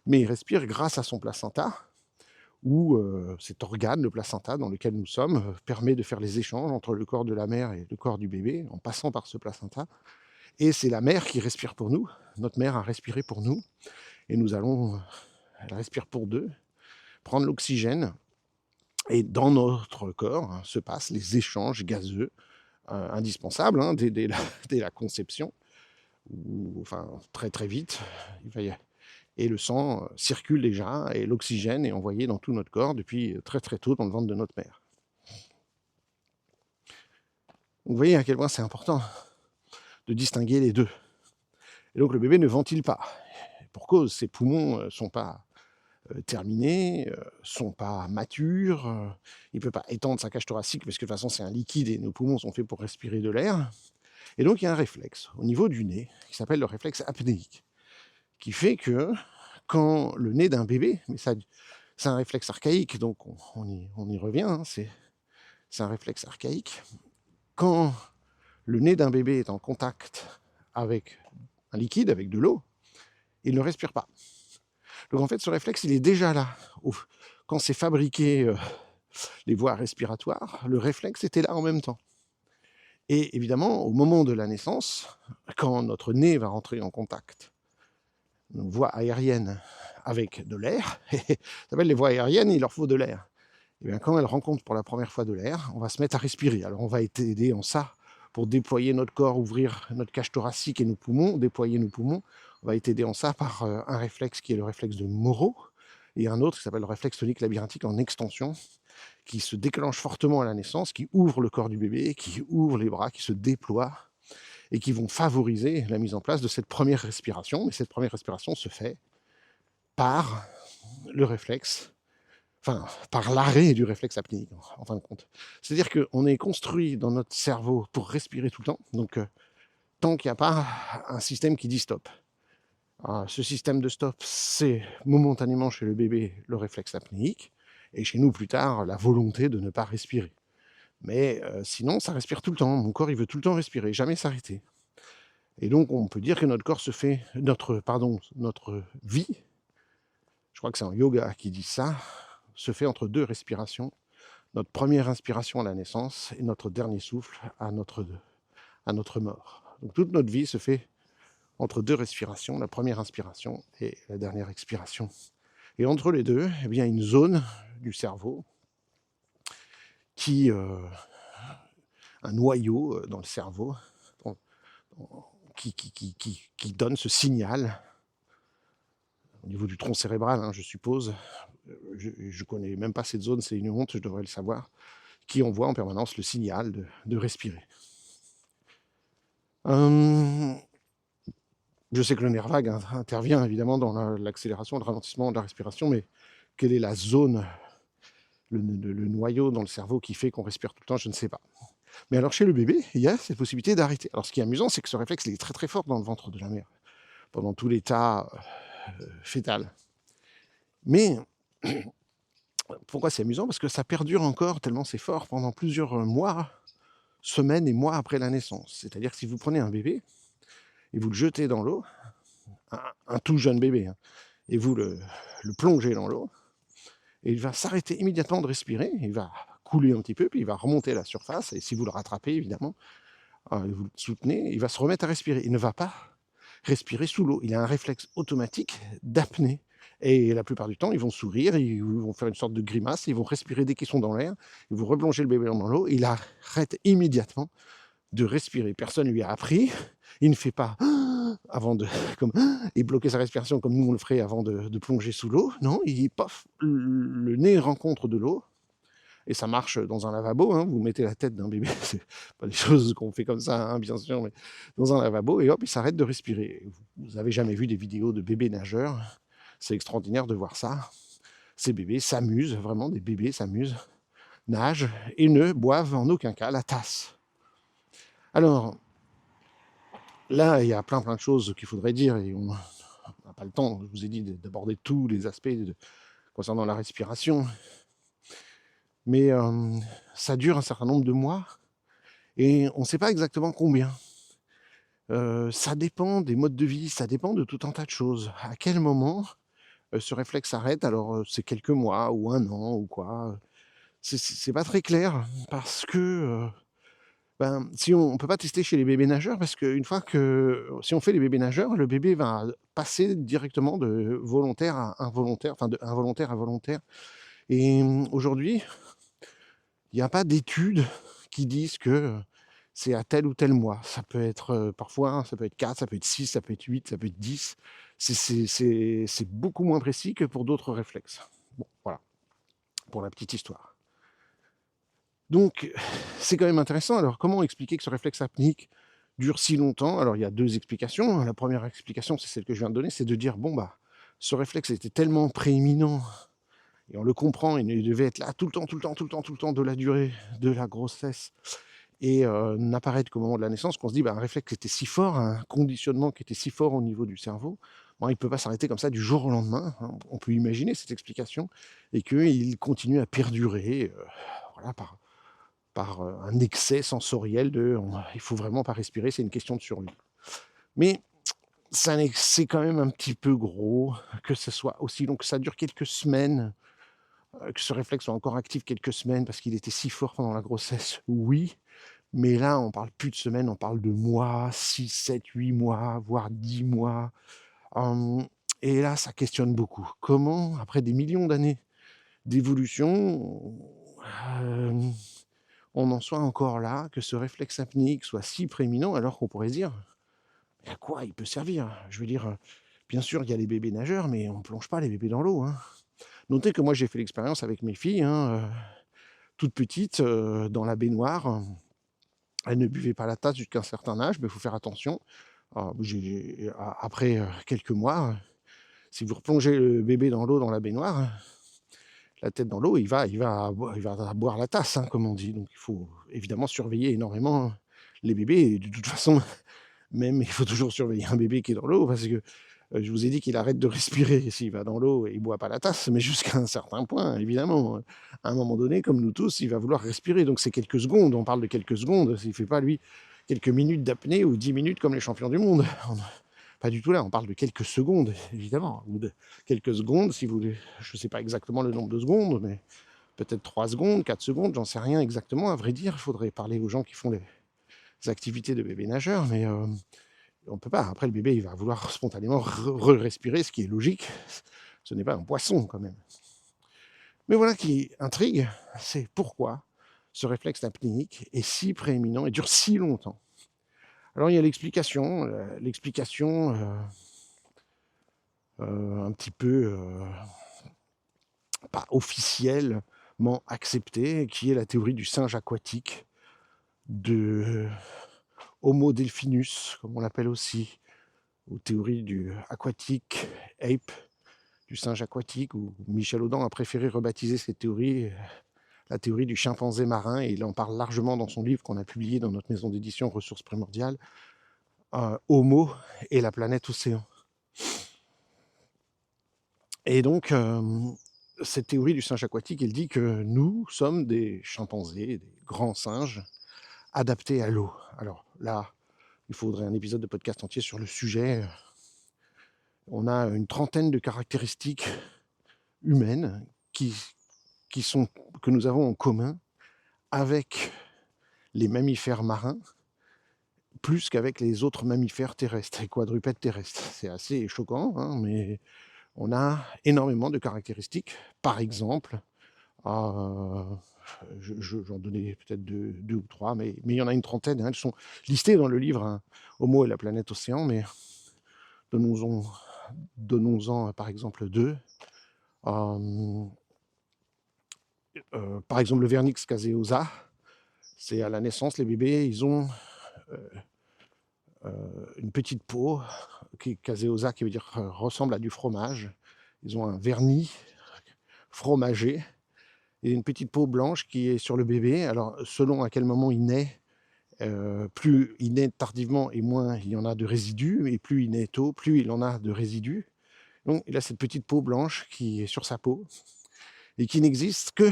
Mais il respire grâce à son placenta, où cet organe, le placenta dans lequel nous sommes, permet de faire les échanges entre le corps de la mère et le corps du bébé, en passant par ce placenta. Et c'est la mère qui respire pour nous. Notre mère a respiré pour nous. Et nous allons, elle respire pour deux, prendre l'oxygène. Et dans notre corps se passent les échanges gazeux indispensables dès la conception, ou enfin très très vite. Et le sang circule déjà, et l'oxygène est envoyé dans tout notre corps depuis très très tôt dans le ventre de notre mère. Donc vous voyez à quel point c'est important de distinguer les deux. Et donc le bébé ne ventile pas. Pour cause, ses poumons ne sont pas terminés, sont pas matures, il ne peut pas étendre sa cage thoracique parce que de toute façon c'est un liquide et nos poumons sont faits pour respirer de l'air. Et donc il y a un réflexe au niveau du nez qui s'appelle le réflexe apnéique, qui fait que quand le nez d'un bébé, mais ça, c'est un réflexe archaïque, donc on y revient, hein, c'est un réflexe archaïque. Quand le nez d'un bébé est en contact avec un liquide, avec de l'eau, il ne respire pas. Donc en fait, ce réflexe, il est déjà là. Quand c'est fabriqué les voies respiratoires, le réflexe était là en même temps. Et évidemment, au moment de la naissance, quand notre nez va rentrer en contact, nos voies aériennes avec de l'air, ça s'appelle les voies aériennes, il leur faut de l'air. Et bien quand elles rencontrent pour la première fois de l'air, on va se mettre à respirer. Alors on va être aidé en ça pour déployer notre corps, ouvrir notre cage thoracique et nos poumons, déployer nos poumons. On va être aidé en ça par un réflexe qui est le réflexe de Moro, et un autre qui s'appelle le réflexe tonique labyrinthique en extension, qui se déclenche fortement à la naissance, qui ouvre le corps du bébé, qui ouvre les bras, qui se déploie, et qui vont favoriser la mise en place de cette première respiration. Mais cette première respiration se fait par le réflexe, enfin, par l'arrêt du réflexe apnéique, en fin de compte. C'est-à-dire qu'on est construit dans notre cerveau pour respirer tout le temps, donc tant qu'il n'y a pas un système qui dit stop. Ce système de stop, c'est momentanément chez le bébé le réflexe apnéique, et chez nous plus tard, la volonté de ne pas respirer. Mais sinon, ça respire tout le temps. Mon corps, il veut tout le temps respirer, jamais s'arrêter. Et donc, on peut dire que notre corps se fait, notre vie, je crois que c'est en yoga qui dit ça, se fait entre deux respirations. Notre première inspiration à la naissance et notre dernier souffle à notre mort. Donc toute notre vie se fait entre deux respirations, la première inspiration et la dernière expiration. Et entre les deux, eh bien, une zone du cerveau un noyau dans le cerveau qui donne ce signal au niveau du tronc cérébral, je suppose. Je ne connais même pas cette zone, c'est une honte, je devrais le savoir, qui envoie en permanence le signal de respirer. Je sais que le nerf vague intervient évidemment dans l'accélération, le ralentissement de la respiration, mais quelle est la zone, le noyau dans le cerveau qui fait qu'on respire tout le temps, je ne sais pas. Mais alors chez le bébé, il y a cette possibilité d'arrêter. Alors ce qui est amusant, c'est que ce réflexe il est très très fort dans le ventre de la mère, pendant tout l'état fœtal. Mais pourquoi c'est amusant? Parce que ça perdure encore, tellement c'est fort, pendant plusieurs mois, semaines et mois après la naissance. C'est-à-dire que si vous prenez un bébé et vous le jetez dans l'eau, un tout jeune bébé, et vous le plongez dans l'eau, et il va s'arrêter immédiatement de respirer, il va couler un petit peu, puis il va remonter à la surface, et si vous le rattrapez, évidemment, vous le soutenez, il va se remettre à respirer. Il ne va pas respirer sous l'eau. Il a un réflexe automatique d'apnée. Et la plupart du temps, ils vont sourire, ils vont faire une sorte de grimace, ils vont respirer dès qu'ils sont dans l'air, ils vont replonger le bébé dans l'eau, il arrête immédiatement de respirer. Personne ne lui a appris, il ne fait pas avant de et bloquer sa respiration comme nous on le ferait avant de plonger sous l'eau. Non, il pof, le nez rencontre de l'eau, et ça marche dans un lavabo, vous mettez la tête d'un bébé, c'est pas des choses qu'on fait comme ça, bien sûr, mais dans un lavabo, et hop, il s'arrête de respirer. Vous n'avez jamais vu des vidéos de bébés nageurs? C'est extraordinaire de voir ça. Ces bébés s'amusent, vraiment, des bébés s'amusent, nagent, et ne boivent en aucun cas la tasse. Alors, là, il y a plein de choses qu'il faudrait dire, et on n'a pas le temps, je vous ai dit, d'aborder tous les aspects concernant la respiration. Mais ça dure un certain nombre de mois, et on ne sait pas exactement combien. Ça dépend des modes de vie, ça dépend de tout un tas de choses. À quel moment ce réflexe s'arrête, alors, c'est quelques mois ou un an ou quoi, c'est pas très clair parce que, ben, si on peut pas tester chez les bébés nageurs parce qu'une fois que si on fait les bébés nageurs, le bébé va passer directement de volontaire à involontaire, enfin de involontaire à volontaire et aujourd'hui, il y a pas d'études qui disent que, c'est à tel ou tel mois. Ça peut être, parfois, ça peut être 4, ça peut être 6, ça peut être 8, ça peut être 10. C'est beaucoup moins précis que pour d'autres réflexes. Bon, voilà, pour la petite histoire. Donc, c'est quand même intéressant. Alors, comment expliquer que ce réflexe apnique dure si longtemps? Alors, il y a 2 explications. La première explication, c'est celle que je viens de donner, c'est de dire: «Bon, bah, ce réflexe était tellement prééminent et on le comprend, il devait être là tout le temps, tout le temps, tout le temps, tout le temps de la durée de la grossesse et n'apparaître qu'au moment de la naissance qu'on se dit: "Bah, un réflexe qui était si fort, un conditionnement qui était si fort au niveau du cerveau, bon, il ne peut pas s'arrêter comme ça du jour au lendemain", hein. On peut imaginer cette explication et qu'il continue à perdurer, voilà, par un excès sensoriel de il faut vraiment pas respirer, c'est une question de survie. Mais c'est quand même un petit peu gros que ce soit aussi long, que ça dure quelques semaines, que ce réflexe soit encore actif quelques semaines parce qu'il était si fort pendant la grossesse, oui. Mais là, on parle plus de semaines, on parle de mois, 6, 7, 8 mois, voire 10 mois. Hem et là, ça questionne beaucoup. Comment, après des millions d'années d'évolution, hem, on en soit encore là, que ce réflexe apnéique soit si prééminent alors qu'on pourrait se dire: «Mais à quoi il peut servir?» Je veux dire, bien sûr, il y a les bébés nageurs, mais on ne plonge pas les bébés dans l'eau, hein. Notez que moi, j'ai fait l'expérience avec mes filles, hein, toutes petites, dans la baignoire. Elles ne buvaient pas la tasse jusqu'à un certain âge, mais il faut faire attention. Après, quelques mois, si vous replongez le bébé dans l'eau, dans la baignoire, la tête dans l'eau, il va boire la tasse, hein, comme on dit. Donc il faut évidemment surveiller énormément les bébés et de toute façon, même il faut toujours surveiller un bébé qui est dans l'eau parce que, je vous ai dit qu'il arrête de respirer s'il va dans l'eau et il boit pas la tasse, mais jusqu'à un certain point évidemment, à un moment donné, comme nous tous, il va vouloir respirer. Donc c'est quelques secondes, on parle de quelques secondes. Il fait pas lui quelques minutes d'apnée ou 10 minutes comme les champions du monde. Pas du tout là, on parle de quelques secondes évidemment, ou de quelques secondes si vous voulez. Je sais pas exactement le nombre de secondes, mais peut-être 3 secondes, 4 secondes, j'en sais rien exactement à vrai dire. Il faudrait parler aux gens qui font les activités de bébé nageur, mais on peut pas. Après le bébé, il va vouloir spontanément respirer, ce qui est logique. Ce n'est pas un poisson quand même. Mais voilà qui intrigue, c'est pourquoi ce réflexe apnéique est si prééminent et dure si longtemps. Alors il y a l'explication, un petit peu, pas officiellement acceptée, qui est la théorie du singe aquatique, de Homo delphinus, comme on l'appelle aussi, ou théorie du aquatic ape, du singe aquatique, où Michel Audin a préféré rebaptiser cette théorie la théorie du chimpanzé marin, et il en parle largement dans son livre qu'on a publié dans notre maison d'édition Ressources Primordiales, Homo et la planète océan. Et donc, cette théorie du singe aquatique, elle dit que nous sommes des chimpanzés, des grands singes, adaptés à l'eau. Alors là, il faudrait un épisode de podcast entier sur le sujet. On a une trentaine de caractéristiques humaines qui, que nous avons en commun avec les mammifères marins, plus qu'avec les autres mammifères terrestres et quadrupèdes terrestres. C'est assez choquant, hein, mais on a énormément de caractéristiques. Par exemple, j'en donnais peut-être deux ou trois, mais il y en a une trentaine, hein, elles sont listées dans le livre, hein, Homo et la planète océan, mais donnons-en par exemple deux. Par exemple, le Vernix caseosa, c'est à la naissance, les bébés, ils ont une petite peau, qui caseosa, qui veut dire ressemble à du fromage. Ils ont un vernis fromagé et une petite peau blanche qui est sur le bébé. Alors, selon à quel moment il naît, plus il naît tardivement et moins il y en a de résidus, et plus il naît tôt, plus il en a de résidus. Donc, il a cette petite peau blanche qui est sur sa peau et qui n'existe que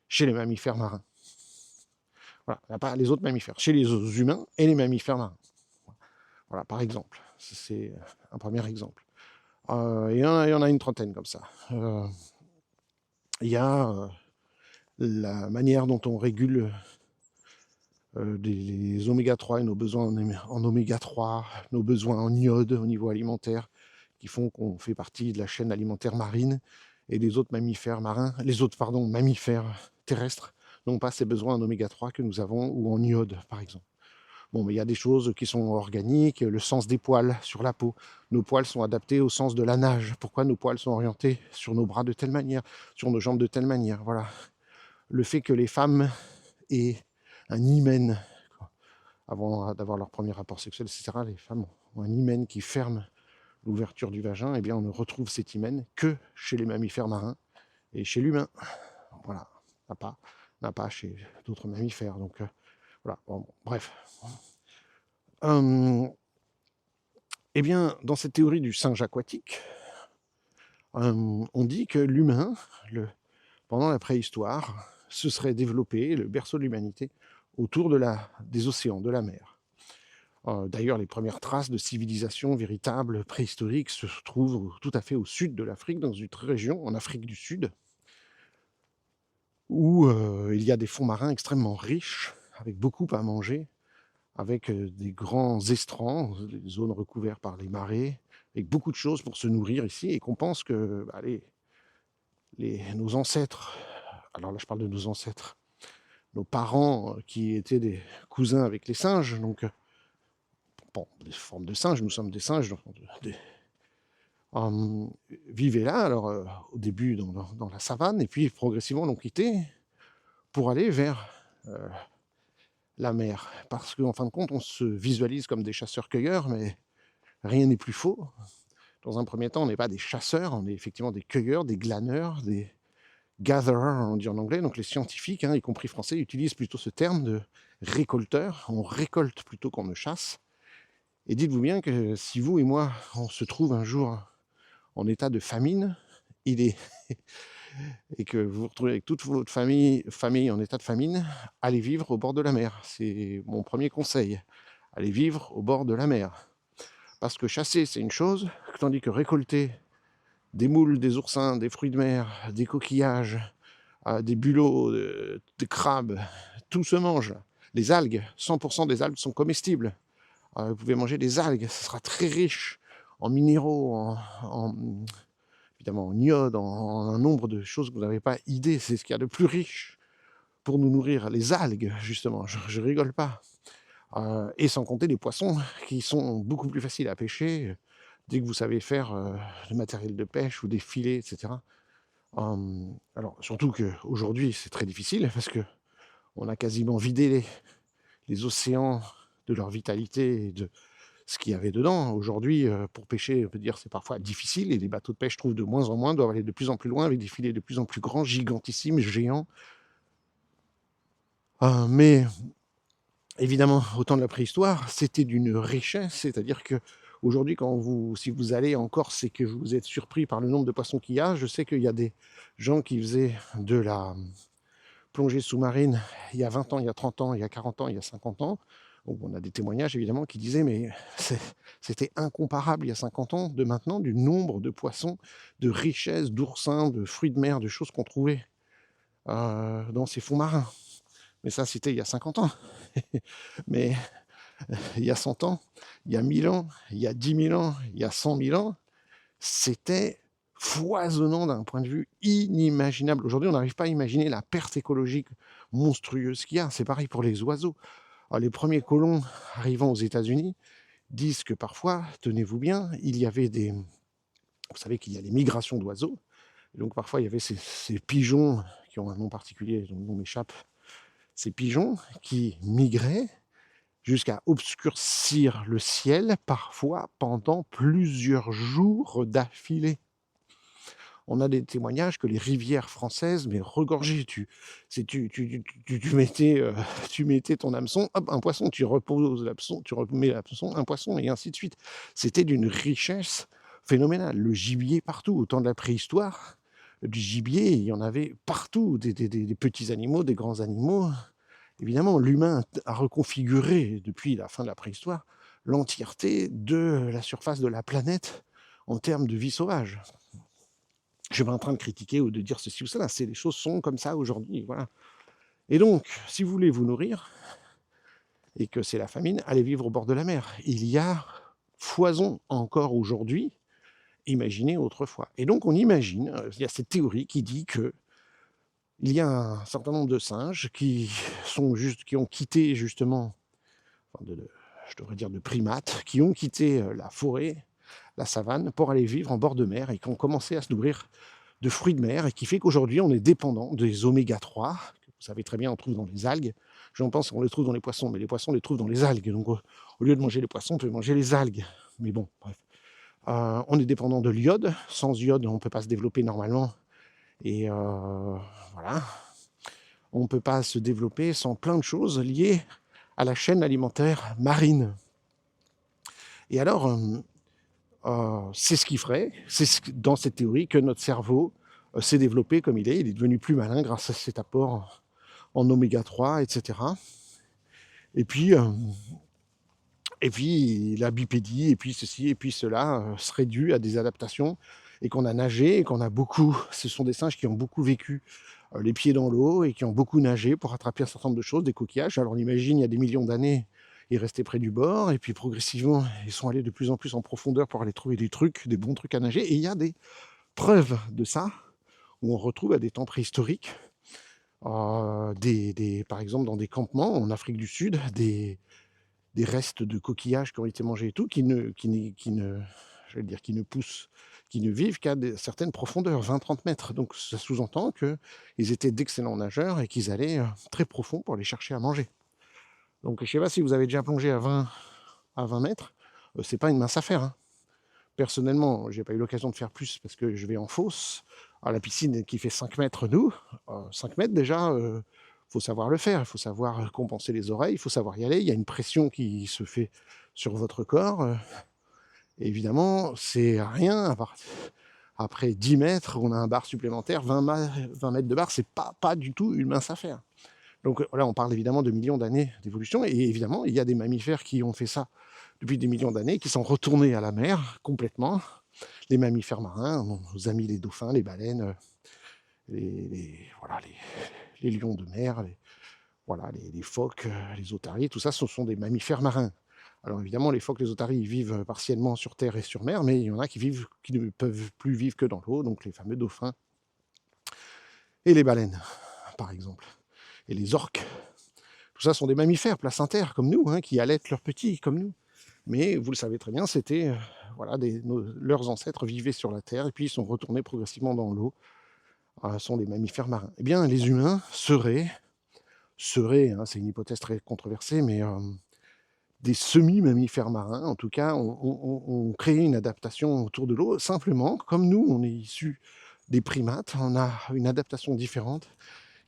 chez les mammifères marins. Voilà, il n'y a pas les autres mammifères, chez les humains et les mammifères marins. Voilà, par exemple. C'est un premier exemple. Il y en a une trentaine comme ça. Il y a la manière dont on régule les oméga 3 et nos besoins en oméga 3, nos besoins en iode au niveau alimentaire, qui font qu'on fait partie de la chaîne alimentaire marine, et les autres mammifères marins, mammifères terrestres n'ont pas ces besoins en oméga 3 que nous avons, ou en iode par exemple. Bon, mais il y a des choses qui sont organiques, le sens des poils sur la peau. Nos poils sont adaptés au sens de la nage. Pourquoi nos poils sont orientés sur nos bras de telle manière, sur nos jambes de telle manière, voilà. Le fait que les femmes aient un hymen, avant d'avoir leur premier rapport sexuel, etc., les femmes ont un hymen qui ferme l'ouverture du vagin, et bien on ne retrouve cet hymen que chez les mammifères marins et chez l'humain. Voilà, n'a pas chez d'autres mammifères. Donc voilà, bon, bref. Eh bien, dans cette théorie du singe aquatique, on dit que l'humain, pendant la préhistoire, se serait développé, le berceau de l'humanité, autour des océans, de la mer. D'ailleurs, les premières traces de civilisation véritable préhistorique se trouvent tout à fait au sud de l'Afrique, dans une région, en Afrique du Sud, où il y a des fonds marins extrêmement riches, avec beaucoup à manger, avec des grands estrans, des zones recouvertes par les marées, avec beaucoup de choses pour se nourrir ici, et qu'on pense que nos ancêtres, alors là je parle de nos ancêtres, nos parents qui étaient des cousins avec les singes, donc bon, des formes de singes, nous sommes des singes, vivaient là, alors au début dans la savane, et puis progressivement l'ont quitté pour aller vers la mer, parce qu'en fin de compte on se visualise comme des chasseurs-cueilleurs, mais rien n'est plus faux. Dans un premier temps, on n'est pas des chasseurs, on est effectivement des cueilleurs, des glaneurs, des gatherers, on dit en anglais. Donc les scientifiques, y compris français, utilisent plutôt ce terme de récolteur. On récolte plutôt qu'on ne chasse. Et dites-vous bien que si vous et moi, on se trouve un jour en état de famine, et que vous vous retrouvez avec toute votre famille en état de famine, allez vivre au bord de la mer. C'est mon premier conseil. Allez vivre au bord de la mer. Parce que chasser, c'est une chose, tandis que récolter des moules, des oursins, des fruits de mer, des coquillages, des bulots, des crabes, tout se mange. Les algues, 100% des algues sont comestibles. Vous pouvez manger des algues, ce sera très riche en minéraux, évidemment en iode, en un nombre de choses que vous n'avez pas idée. C'est ce qu'il y a de plus riche pour nous nourrir. Les algues, justement, je rigole pas. Et sans compter les poissons qui sont beaucoup plus faciles à pêcher dès que vous savez faire du matériel de pêche ou des filets, etc. Alors, surtout qu'aujourd'hui, c'est très difficile parce qu'on a quasiment vidé les océans de leur vitalité et de ce qu'il y avait dedans. Aujourd'hui, pour pêcher, on peut dire c'est parfois difficile, et les bateaux de pêche trouvent de moins en moins, doivent aller de plus en plus loin avec des filets de plus en plus grands, gigantissimes, géants. Mais évidemment, au temps de la préhistoire, c'était d'une richesse, c'est-à-dire que aujourd'hui, si vous allez en Corse et que vous êtes surpris par le nombre de poissons qu'il y a, je sais qu'il y a des gens qui faisaient de la plongée sous-marine il y a 20 ans, il y a 30 ans, il y a 40 ans, il y a 50 ans. Donc on a des témoignages évidemment qui disaient mais c'était incomparable il y a 50 ans de maintenant, du nombre de poissons, de richesses, d'oursins, de fruits de mer, de choses qu'on trouvait dans ces fonds marins. Mais ça, c'était il y a 50 ans. Mais il y a 100 ans, il y a 1000 ans, il y a 10 000 ans, il y a 100 000 ans, c'était foisonnant d'un point de vue inimaginable. Aujourd'hui, on n'arrive pas à imaginer la perte écologique monstrueuse qu'il y a. C'est pareil pour les oiseaux. Alors, les premiers colons arrivant aux États-Unis disent que parfois, tenez-vous bien, il y avait vous savez qu'il y a les migrations d'oiseaux. Et donc parfois, il y avait ces pigeons qui ont un nom particulier, dont le nom m'échappe, ces pigeons qui migraient jusqu'à obscurcir le ciel, parfois pendant plusieurs jours d'affilée. On a des témoignages que les rivières françaises, mais regorgées, tu mettais ton hameçon, hop, un poisson, tu reposes l'hameçon, tu remets l'hameçon, un poisson, et ainsi de suite. C'était d'une richesse phénoménale. Le gibier partout, au temps de la préhistoire, du gibier, il y en avait partout, des petits animaux, des grands animaux. Évidemment, l'humain a reconfiguré, depuis la fin de la préhistoire, l'entièreté de la surface de la planète en termes de vie sauvage. Je suis pas en train de critiquer ou de dire ceci ou cela, c'est les choses sont comme ça aujourd'hui, voilà. Et donc, si vous voulez vous nourrir et que c'est la famine, allez vivre au bord de la mer. Il y a foison encore aujourd'hui, imaginez autrefois. Et donc on imagine, il y a cette théorie qui dit que il y a un certain nombre de singes qui ont quitté justement, enfin je devrais dire de primates, qui ont quitté la forêt, la savane, pour aller vivre en bord de mer et qui ont commencé à se nourrir de fruits de mer et qui fait qu'aujourd'hui on est dépendant des oméga 3, que vous savez très bien on trouve dans les algues. J'en pense qu'on les trouve dans les poissons, mais les poissons on les trouve dans les algues. Donc au lieu de manger les poissons, on peut manger les algues. Mais bon, bref. On est dépendant de l'iode. Sans iode, on ne peut pas se développer normalement. Et voilà. On ne peut pas se développer sans plein de choses liées à la chaîne alimentaire marine. Et alors, c'est ce qui ferait, dans cette théorie, que notre cerveau s'est développé comme il est devenu plus malin grâce à cet apport en oméga 3, etc. Et puis la bipédie, et puis ceci, et puis cela serait dû à des adaptations, et qu'on a nagé, et qu'on a beaucoup, ce sont des singes qui ont beaucoup vécu les pieds dans l'eau, et qui ont beaucoup nagé pour attraper un certain nombre de choses, des coquillages. Alors on imagine, il y a des millions d'années, ils restaient près du bord, et puis progressivement, ils sont allés de plus en plus en profondeur pour aller trouver des bons trucs à nager, et il y a des preuves de ça, où on retrouve à des temps préhistoriques, par exemple dans des campements en Afrique du Sud, des restes de coquillages qui ont été mangés et tout, qui ne poussent, qui ne vivent qu'à certaines profondeurs, 20-30 mètres. Donc ça sous-entend qu'ils étaient d'excellents nageurs et qu'ils allaient très profond pour aller chercher à manger. Donc je ne sais pas si vous avez déjà plongé à 20 mètres, c'est pas une mince affaire, hein. Personnellement, j'ai pas eu l'occasion de faire plus parce que je vais en fosse, à la piscine qui fait 5 mètres, 5 mètres déjà, faut savoir le faire, il faut savoir compenser les oreilles, il faut savoir y aller, il y a une pression qui se fait sur votre corps, et évidemment, c'est rien, après 10 mètres, on a un bar supplémentaire, 20 mètres de bar, c'est pas du tout une mince affaire. Donc là, on parle évidemment de millions d'années d'évolution, et évidemment, il y a des mammifères qui ont fait ça depuis des millions d'années, qui sont retournés à la mer complètement. Les mammifères marins, nos amis les dauphins, les baleines, voilà, les lions de mer, les phoques, les otaries, tout ça, ce sont des mammifères marins. Alors évidemment, les phoques, les otaries, ils vivent partiellement sur terre et sur mer, mais il y en a qui ne peuvent plus vivre que dans l'eau, donc les fameux dauphins et les baleines, par exemple, et les orques. Tout ça sont des mammifères placentaires comme nous, hein, qui allaitent leurs petits comme nous. Mais vous le savez très bien, c'était leurs ancêtres vivaient sur la terre et puis ils sont retournés progressivement dans l'eau. Sont des mammifères marins. Eh bien, les humains seraient, hein, c'est une hypothèse très controversée, mais des semi-mammifères marins, en tout cas, ont créé une adaptation autour de l'eau. Simplement, comme nous, on est issus des primates, on a une adaptation différente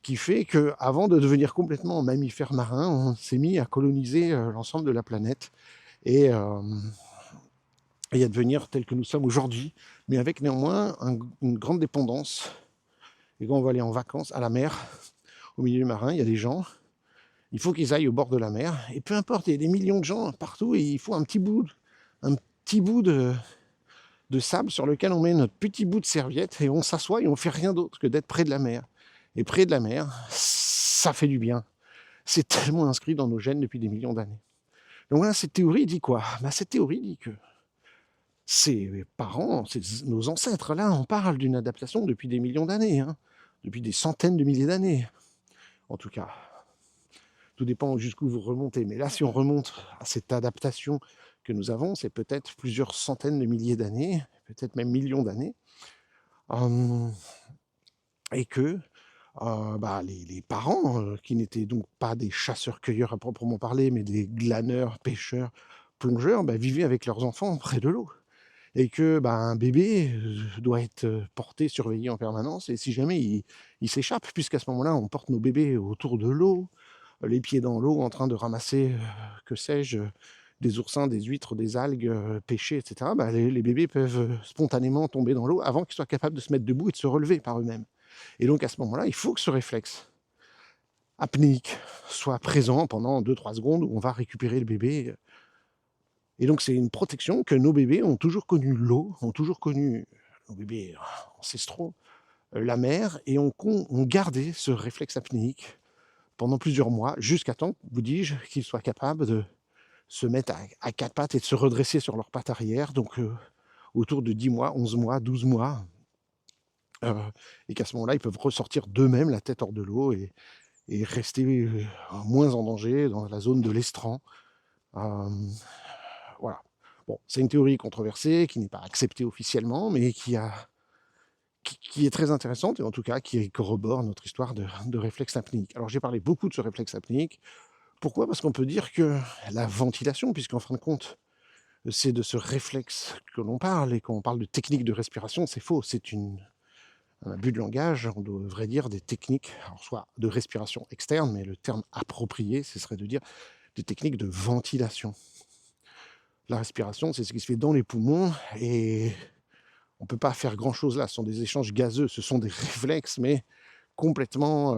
qui fait qu'avant de devenir complètement mammifères marins, on s'est mis à coloniser l'ensemble de la planète et à devenir tel que nous sommes aujourd'hui, mais avec néanmoins une grande dépendance. Et quand on va aller en vacances à la mer, au milieu marin, il y a des gens, il faut qu'ils aillent au bord de la mer, et peu importe, il y a des millions de gens partout, et il faut un petit bout de sable sur lequel on met notre petit bout de serviette, et on s'assoit et on fait rien d'autre que d'être près de la mer. Et près de la mer, ça fait du bien. C'est tellement inscrit dans nos gènes depuis des millions d'années. Donc voilà, cette théorie dit quoi ? Cette théorie dit que ces parents, nos ancêtres, là, on parle d'une adaptation depuis des millions d'années, hein, depuis des centaines de milliers d'années, en tout cas. Tout dépend jusqu'où vous remontez. Mais là, si on remonte à cette adaptation que nous avons, c'est peut-être plusieurs centaines de milliers d'années, peut-être même millions d'années, et que les parents, qui n'étaient donc pas des chasseurs-cueilleurs à proprement parler, mais des glaneurs, pêcheurs, plongeurs, vivaient avec leurs enfants près de l'eau. Et que un bébé doit être porté, surveillé en permanence, et si jamais il s'échappe, puisqu'à ce moment-là, on porte nos bébés autour de l'eau, les pieds dans l'eau, en train de ramasser, que sais-je, des oursins, des huîtres, des algues, pêchées, etc., les bébés peuvent spontanément tomber dans l'eau avant qu'ils soient capables de se mettre debout et de se relever par eux-mêmes. Et donc à ce moment-là, il faut que ce réflexe apnéique soit présent pendant 2-3 secondes où on va récupérer le bébé Et donc c'est une protection que nos bébés ont toujours connu l'eau, ont toujours connu, nos bébés ancestraux, la mer, et ont gardé ce réflexe apnéique pendant plusieurs mois, jusqu'à temps, vous dis-je, qu'ils soient capables de se mettre à quatre pattes et de se redresser sur leurs pattes arrière, donc autour de 10 mois, 11 mois, 12 mois, et qu'à ce moment-là, ils peuvent ressortir d'eux-mêmes la tête hors de l'eau et rester moins en danger dans la zone de l'estran. Voilà. Bon, c'est une théorie controversée qui n'est pas acceptée officiellement, mais qui est très intéressante et en tout cas qui corrobore notre histoire de réflexe apnéique. Alors j'ai parlé beaucoup de ce réflexe apnéique. Pourquoi ? Parce qu'on peut dire que la ventilation, puisqu'en fin de compte, c'est de ce réflexe que l'on parle, et quand on parle de technique de respiration, c'est faux, c'est un abus de langage, on devrait dire des techniques, alors soit de respiration externe, mais le terme approprié, ce serait de dire des techniques de ventilation. La respiration, c'est ce qui se fait dans les poumons, et on ne peut pas faire grand-chose là, ce sont des échanges gazeux, ce sont des réflexes, mais complètement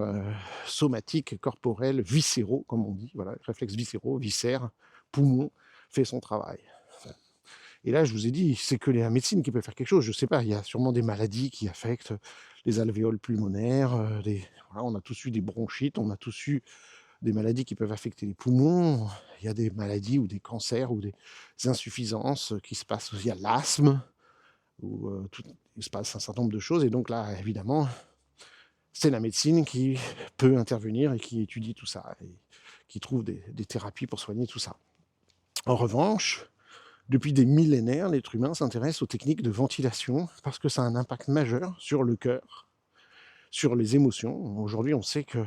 somatiques, corporels, viscéraux, comme on dit, voilà, réflexes viscéraux, viscères, poumons, fait son travail. Et là, je vous ai dit, c'est que la médecine qui peut faire quelque chose. Je ne sais pas, il y a sûrement des maladies qui affectent les alvéoles pulmonaires. Voilà, on a tous eu des bronchites, on a tous eu des maladies qui peuvent affecter les poumons. Il y a des maladies ou des cancers ou des insuffisances qui se passent. Il y a l'asthme, où il se passe un certain nombre de choses. Et donc là, évidemment, c'est la médecine qui peut intervenir et qui étudie tout ça, et qui trouve des thérapies pour soigner tout ça. En revanche, depuis des millénaires, l'être humain s'intéresse aux techniques de ventilation parce que ça a un impact majeur sur le cœur, sur les émotions. Aujourd'hui, on sait que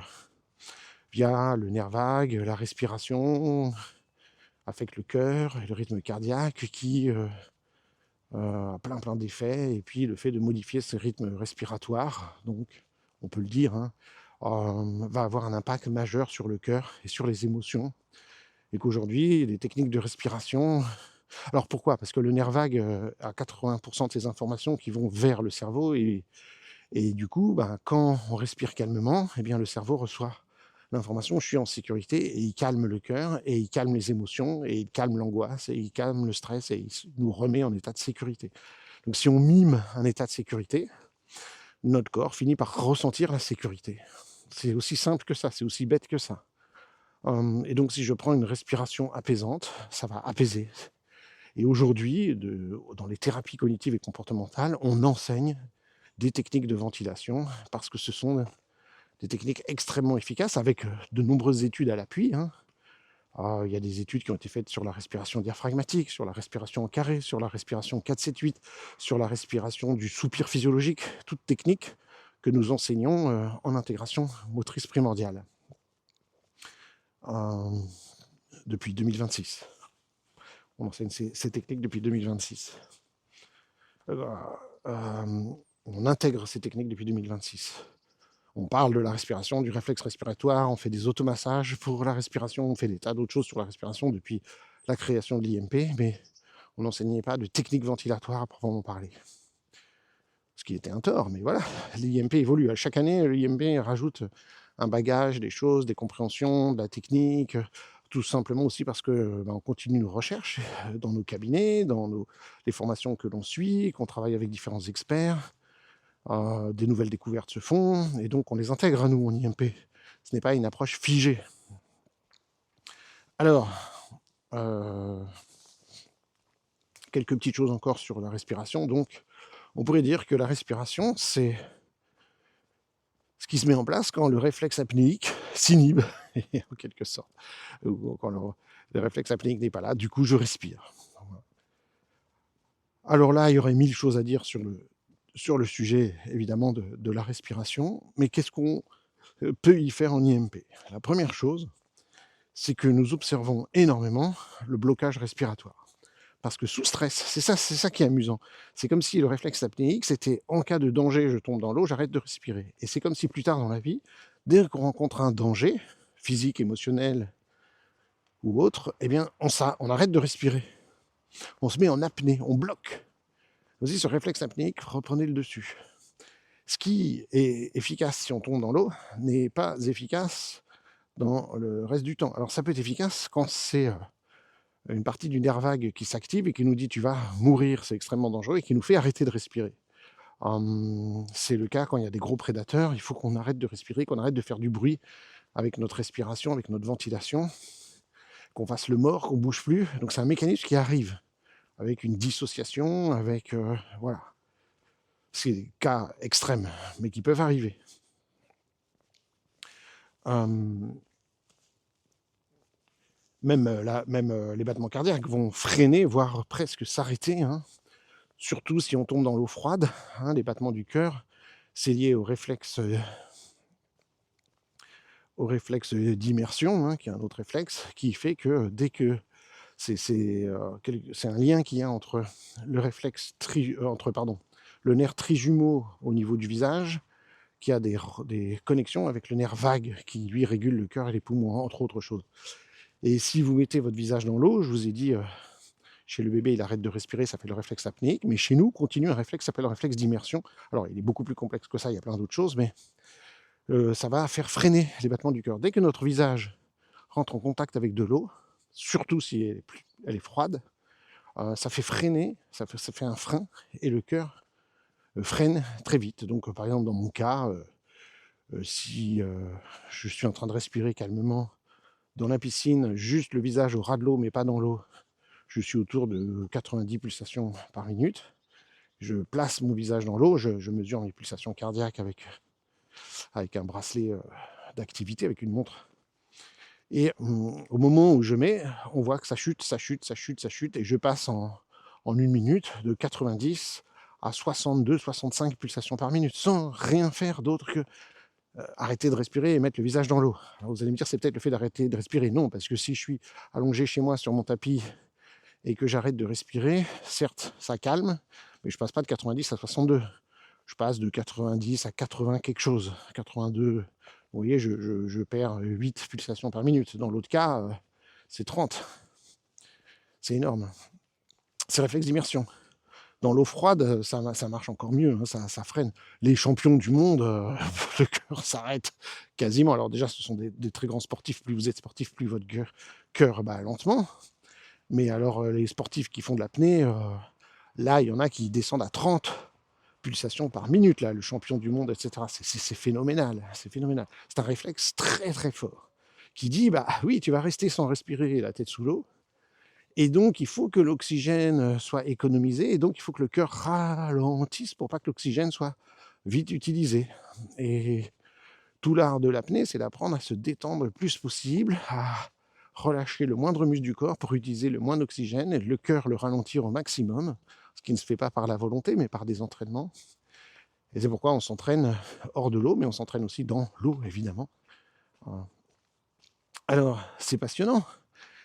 via le nerf vague, la respiration affecte le cœur et le rythme cardiaque qui a plein d'effets. Et puis le fait de modifier ce rythme respiratoire, donc on peut le dire, va avoir un impact majeur sur le cœur et sur les émotions. Et qu'aujourd'hui, les techniques de respiration... Alors pourquoi ? Parce que le nerf vague a 80% de ces informations qui vont vers le cerveau, et du coup, quand on respire calmement, eh bien, le cerveau reçoit l'information, je suis en sécurité, et il calme le cœur, et il calme les émotions, et il calme l'angoisse, et il calme le stress, et il nous remet en état de sécurité. Donc si on mime un état de sécurité, notre corps finit par ressentir la sécurité. C'est aussi simple que ça, c'est aussi bête que ça. Et donc si je prends une respiration apaisante, ça va apaiser. Et aujourd'hui, dans les thérapies cognitives et comportementales, on enseigne des techniques de ventilation parce que ce sont des techniques extrêmement efficaces avec de nombreuses études à l'appui. Il y a des études qui ont été faites sur la respiration diaphragmatique, sur la respiration en carré, sur la respiration 4-7-8, sur la respiration du soupir physiologique, toutes techniques que nous enseignons en intégration motrice primordiale depuis 2026. On enseigne ces techniques depuis 2026. On intègre ces techniques depuis 2026. On parle de la respiration, du réflexe respiratoire, on fait des automassages pour la respiration, on fait des tas d'autres choses sur la respiration depuis la création de l'IMP, mais on n'enseignait pas de technique ventilatoire à proprement parler. Ce qui était un tort, mais voilà, l'IMP évolue. À chaque année, l'IMP rajoute un bagage, des choses, des compréhensions, de la technique, tout simplement aussi parce que on continue nos recherches dans nos cabinets, dans les formations que l'on suit, qu'on travaille avec différents experts. Des nouvelles découvertes se font, et donc on les intègre à nous en IMP. Ce n'est pas une approche figée. Alors, quelques petites choses encore sur la respiration. Donc, on pourrait dire que la respiration, c'est ce qui se met en place quand le réflexe apnéique s'inhibe, en quelque sorte, ou quand le réflexe apnéique n'est pas là, du coup je respire. Alors là, il y aurait 1000 choses à dire sur le sujet, évidemment, de la respiration, mais qu'est-ce qu'on peut y faire en IMP ? La première chose, c'est que nous observons énormément le blocage respiratoire. Parce que sous stress, c'est ça qui est amusant. C'est comme si le réflexe apnéique, c'était en cas de danger, je tombe dans l'eau, j'arrête de respirer. Et c'est comme si plus tard dans la vie, dès qu'on rencontre un danger, physique, émotionnel ou autre, eh bien, on arrête de respirer. On se met en apnée, on bloque. Aussi, ce réflexe apnéique, reprenez le dessus. Ce qui est efficace si on tombe dans l'eau n'est pas efficace dans le reste du temps. Alors ça peut être efficace quand c'est une partie du nerf vague qui s'active et qui nous dit tu vas mourir, c'est extrêmement dangereux, et qui nous fait arrêter de respirer. C'est le cas quand il y a des gros prédateurs, il faut qu'on arrête de respirer, qu'on arrête de faire du bruit avec notre respiration, avec notre ventilation, qu'on fasse le mort, qu'on bouge plus. Donc c'est un mécanisme qui arrive avec une dissociation, avec voilà. C'est des cas extrêmes, mais qui peuvent arriver. Même les battements cardiaques vont freiner, voire presque s'arrêter, hein. Surtout si on tombe dans l'eau froide, hein, les battements du cœur, c'est lié au réflexe d'immersion, hein, qui est un autre réflexe, qui fait que dès que c'est un lien qu'il y a entre le réflexe le nerf trijumeau au niveau du visage, qui a des connexions avec le nerf vague qui lui régule le cœur et les poumons, entre autres choses. Et si vous mettez votre visage dans l'eau, je vous ai dit, chez le bébé, il arrête de respirer, ça fait le réflexe apnéique, mais chez nous, continue un réflexe qui s'appelle le réflexe d'immersion. Alors, il est beaucoup plus complexe que ça, il y a plein d'autres choses, mais ça va faire freiner les battements du cœur. Dès que notre visage rentre en contact avec de l'eau, surtout si elle est froide, ça fait freiner, ça fait un frein, et le cœur freine très vite. Donc, par exemple, dans mon cas, si je suis en train de respirer calmement dans la piscine, juste le visage au ras de l'eau, mais pas dans l'eau, je suis autour de 90 pulsations par minute. Je place mon visage dans l'eau, je mesure mes pulsations cardiaques avec un bracelet d'activité, avec une montre. Et au moment où je mets, on voit que ça chute, et je passe en 1 minute de 90 à 62, 65 pulsations par minute, sans rien faire d'autre que arrêter de respirer et mettre le visage dans l'eau. Alors vous allez me dire, c'est peut-être le fait d'arrêter de respirer. Non, parce que si je suis allongé chez moi sur mon tapis et que j'arrête de respirer, certes, ça calme, mais je passe pas de 90 à 62. Je passe de 90 à 80 quelque chose, 82. Vous voyez, je perds 8 pulsations par minute. Dans l'autre cas, c'est 30. C'est énorme. C'est réflexe d'immersion. Dans l'eau froide, ça marche encore mieux, hein, ça freine. Les champions du monde, le cœur s'arrête quasiment. Alors déjà, ce sont des très grands sportifs. Plus vous êtes sportif, plus votre cœur bat lentement. Mais alors, les sportifs qui font de l'apnée, là, il y en a qui descendent à 30 pulsations par minute, là, le champion du monde, etc. C'est phénoménal, c'est phénoménal. C'est un réflexe très très fort qui dit, bah oui, tu vas rester sans respirer la tête sous l'eau, et donc il faut que l'oxygène soit économisé, et donc il faut que le cœur ralentisse pour pas que l'oxygène soit vite utilisé. Et tout l'art de l'apnée, c'est d'apprendre à se détendre le plus possible, à relâcher le moindre muscle du corps pour utiliser le moins d'oxygène, et le cœur le ralentir au maximum, ce qui ne se fait pas par la volonté, mais par des entraînements. Et c'est pourquoi on s'entraîne hors de l'eau, mais on s'entraîne aussi dans l'eau, évidemment. Alors, c'est passionnant.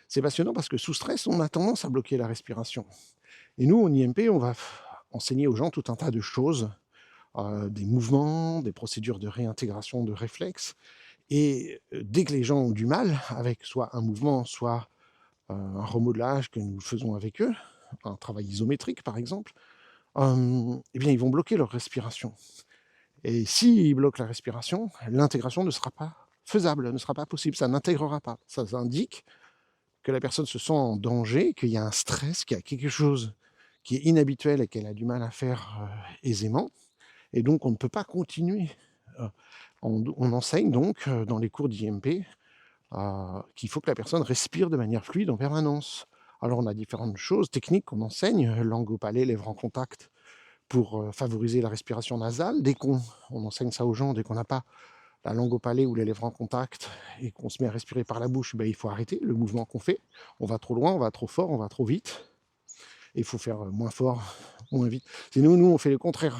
C'est passionnant parce que sous stress, on a tendance à bloquer la respiration. Et nous, en IMP, on va enseigner aux gens tout un tas de choses, des mouvements, des procédures de réintégration de réflexes. Et dès que les gens ont du mal avec soit un mouvement, soit un remodelage que nous faisons avec eux, un travail isométrique par exemple, eh bien ils vont bloquer leur respiration. Et s'ils bloquent la respiration, l'intégration ne sera pas faisable, ne sera pas possible, ça n'intégrera pas. Ça indique que la personne se sent en danger, qu'il y a un stress, qu'il y a quelque chose qui est inhabituel et qu'elle a du mal à faire aisément. Et donc on ne peut pas continuer. On enseigne donc dans les cours d'IMP qu'il faut que la personne respire de manière fluide en permanence. Alors on a différentes choses techniques qu'on enseigne, langue au palais, lèvres en contact, pour favoriser la respiration nasale. Dès qu'on enseigne ça aux gens, dès qu'on n'a pas la langue au palais ou les lèvres en contact et qu'on se met à respirer par la bouche, ben, il faut arrêter le mouvement qu'on fait. On va trop loin, on va trop fort, on va trop vite. Et il faut faire moins fort, moins vite. Sinon, nous, on fait le contraire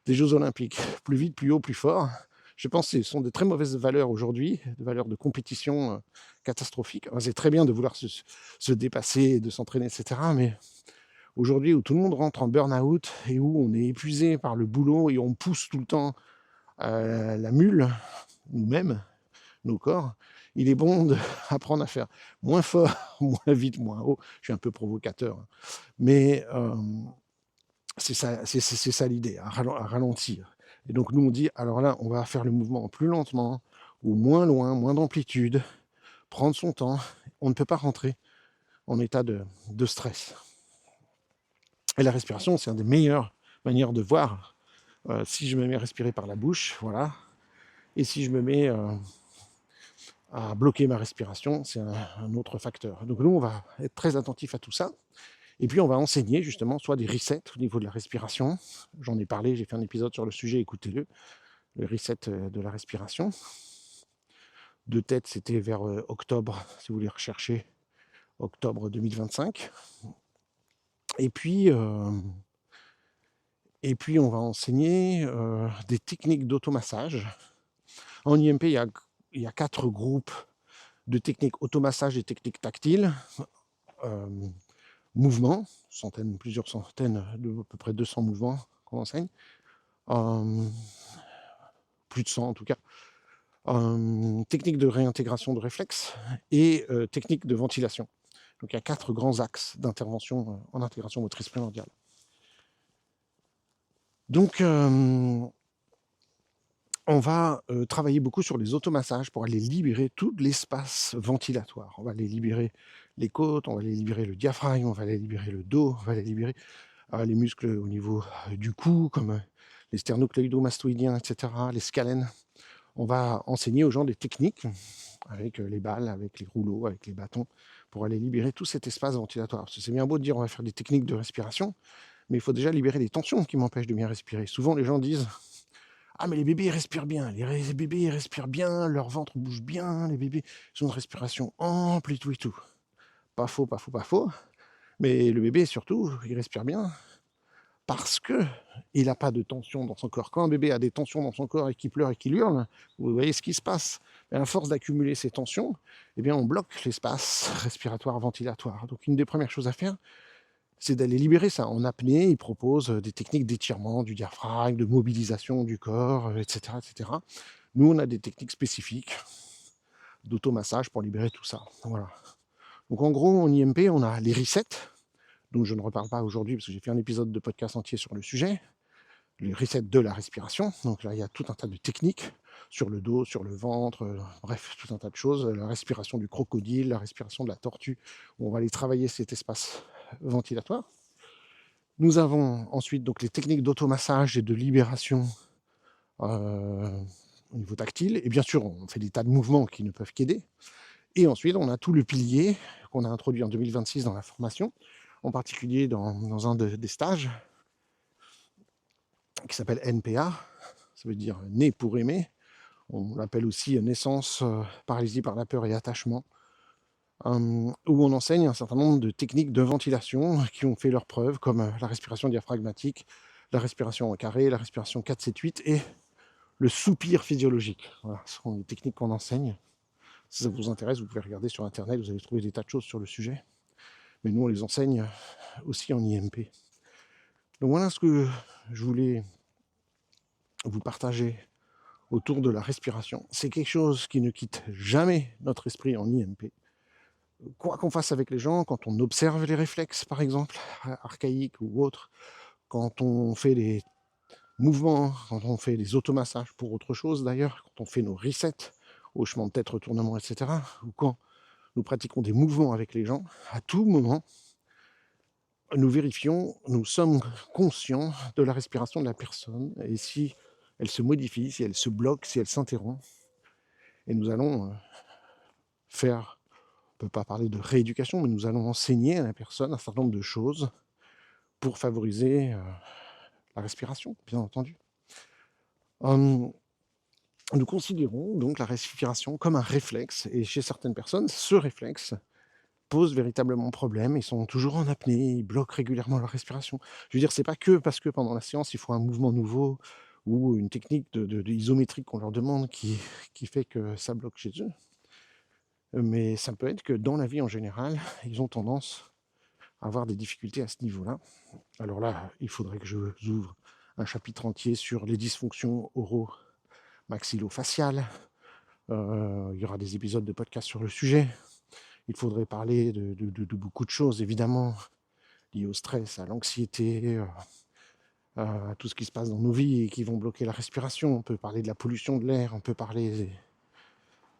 des Jeux Olympiques. Plus vite, plus haut, plus fort. Je pense que ce sont de très mauvaises valeurs aujourd'hui, des valeurs de compétition catastrophiques. C'est très bien de vouloir se dépasser, de s'entraîner, etc. Mais aujourd'hui, où tout le monde rentre en burn-out et où on est épuisé par le boulot et on pousse tout le temps la mule, nous-mêmes, nos corps, il est bon d'apprendre à faire moins fort, moins vite, moins haut. Je suis un peu provocateur, mais c'est ça l'idée, à ralentir. Et donc nous on dit, alors là, on va faire le mouvement plus lentement, ou moins loin, moins d'amplitude, prendre son temps. On ne peut pas rentrer en état de stress. Et la respiration, c'est une des meilleures manières de voir si je me mets à respirer par la bouche, voilà, et si je me mets à bloquer ma respiration, c'est un autre facteur. Donc nous, on va être très attentif à tout ça. Et puis, on va enseigner justement soit des resets au niveau de la respiration. J'en ai parlé, j'ai fait un épisode sur le sujet, écoutez-le. Le reset de la respiration. De tête, c'était vers octobre, si vous voulez rechercher, octobre 2025. Et puis on va enseigner des techniques d'automassage. En IMP, il y a 4 groupes de techniques automassage et techniques tactiles. Mouvements, plusieurs centaines, à peu près 200 mouvements qu'on enseigne. Plus de 100 en tout cas. Technique de réintégration de réflexes et technique de ventilation. Donc il y a 4 grands axes d'intervention en intégration motrice primordiale. Donc on va travailler beaucoup sur les automassages pour aller libérer tout l'espace ventilatoire. On va aller libérer les côtes, on va aller libérer le diaphragme, on va aller libérer le dos, on va aller libérer les muscles au niveau du cou, comme les sternocléidomastoïdiens, etc., les scalènes. On va enseigner aux gens des techniques avec les balles, avec les rouleaux, avec les bâtons, pour aller libérer tout cet espace ventilatoire. Parce que c'est bien beau de dire on va faire des techniques de respiration, mais il faut déjà libérer les tensions qui m'empêchent de bien respirer. Souvent les gens disent « Ah mais les bébés ils respirent bien, les bébés ils respirent bien, leur ventre bouge bien, les bébés ils ont une respiration ample et tout et tout. » Pas faux, pas faux, pas faux. Mais le bébé surtout, il respire bien parce qu'il n'a pas de tension dans son corps. Quand un bébé a des tensions dans son corps et qu'il pleure et qu'il hurle, vous voyez ce qui se passe. Et à force d'accumuler ces tensions, eh bien on bloque l'espace respiratoire, ventilatoire. Donc une des premières choses à faire, c'est d'aller libérer ça. En apnée, il propose des techniques d'étirement du diaphragme, de mobilisation du corps, etc., etc. Nous, on a des techniques spécifiques d'automassage pour libérer tout ça. Voilà. Donc en gros, en IMP, on a les resets, dont je ne reparle pas aujourd'hui parce que j'ai fait un épisode de podcast entier sur le sujet, les resets de la respiration. Donc là, il y a tout un tas de techniques sur le dos, sur le ventre, bref, tout un tas de choses. La respiration du crocodile, la respiration de la tortue, où on va aller travailler cet espace ventilatoire. Nous avons ensuite donc les techniques d'automassage et de libération au niveau tactile. Et bien sûr, on fait des tas de mouvements qui ne peuvent qu'aider. Et ensuite, on a tout le pilier qu'on a introduit en 2026 dans la formation, en particulier dans un des stages, qui s'appelle NPA, ça veut dire né pour aimer. On l'appelle aussi naissance, paralysie par la peur et attachement, où on enseigne un certain nombre de techniques de ventilation qui ont fait leurs preuves, comme la respiration diaphragmatique, la respiration en carré, la respiration 4-7-8 et le soupir physiologique. Voilà, ce sont les techniques qu'on enseigne. Si ça vous intéresse, vous pouvez regarder sur Internet, vous allez trouver des tas de choses sur le sujet. Mais nous, on les enseigne aussi en IMP. Donc voilà ce que je voulais vous partager autour de la respiration. C'est quelque chose qui ne quitte jamais notre esprit en IMP. Quoi qu'on fasse avec les gens, quand on observe les réflexes, par exemple, archaïques ou autres, quand on fait des mouvements, quand on fait des automassages pour autre chose d'ailleurs, quand on fait nos resets, hochement de tête, retournement, etc., ou quand nous pratiquons des mouvements avec les gens, à tout moment, nous vérifions, nous sommes conscients de la respiration de la personne, et si elle se modifie, si elle se bloque, si elle s'interrompt, et nous allons faire, on ne peut pas parler de rééducation, mais nous allons enseigner à la personne un certain nombre de choses pour favoriser la respiration, bien entendu. Nous considérons donc la respiration comme un réflexe, et chez certaines personnes, ce réflexe pose véritablement problème. Ils sont toujours en apnée, ils bloquent régulièrement leur respiration. Je veux dire, c'est pas que parce que pendant la séance, il faut un mouvement nouveau ou une technique de isométrique qu'on leur demande qui fait que ça bloque chez eux. Mais ça peut être que dans la vie en général, ils ont tendance à avoir des difficultés à ce niveau-là. Alors là, il faudrait que je vous ouvre un chapitre entier sur les dysfonctions oro-maxillofaciales. Il y aura des épisodes de podcast sur le sujet. Il faudrait parler de beaucoup de choses, évidemment, liées au stress, à l'anxiété, à tout ce qui se passe dans nos vies et qui vont bloquer la respiration. On peut parler de la pollution de l'air, on peut parler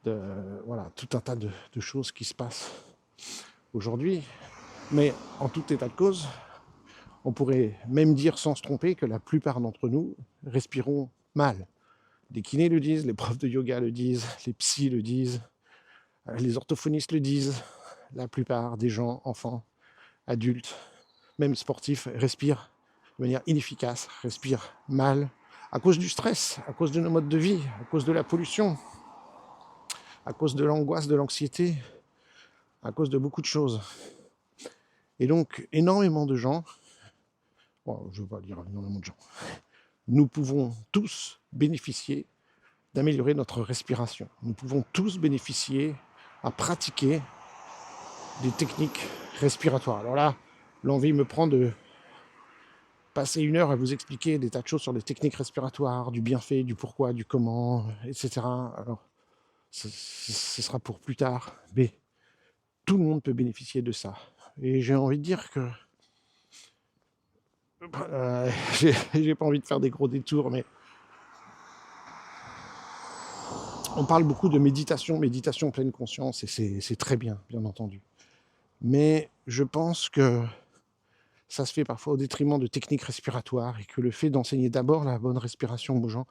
de voilà, tout un tas de choses qui se passent aujourd'hui. Mais en tout état de cause, on pourrait même dire sans se tromper que la plupart d'entre nous respirons mal. Les kinés le disent, les profs de yoga le disent, les psys le disent, les orthophonistes le disent. La plupart des gens, enfants, adultes, même sportifs, respirent de manière inefficace, respirent mal, à cause du stress, à cause de nos modes de vie, à cause de la pollution, à cause de l'angoisse, de l'anxiété, à cause de beaucoup de choses. Et donc, énormément de gens, bon, je ne veux pas dire énormément de gens, nous pouvons tous bénéficier d'améliorer notre respiration. Nous pouvons tous bénéficier à pratiquer des techniques respiratoires. Alors là, l'envie me prend de passer 1 heure à vous expliquer des tas de choses sur les techniques respiratoires, du bienfait, du pourquoi, du comment, etc. Alors, ce sera pour plus tard, mais tout le monde peut bénéficier de ça. Et j'ai envie de dire que j'ai pas envie de faire des gros détours, mais on parle beaucoup de méditation pleine conscience, et c'est très bien, bien entendu. Mais je pense que ça se fait parfois au détriment de techniques respiratoires, et que le fait d'enseigner d'abord la bonne respiration aux gens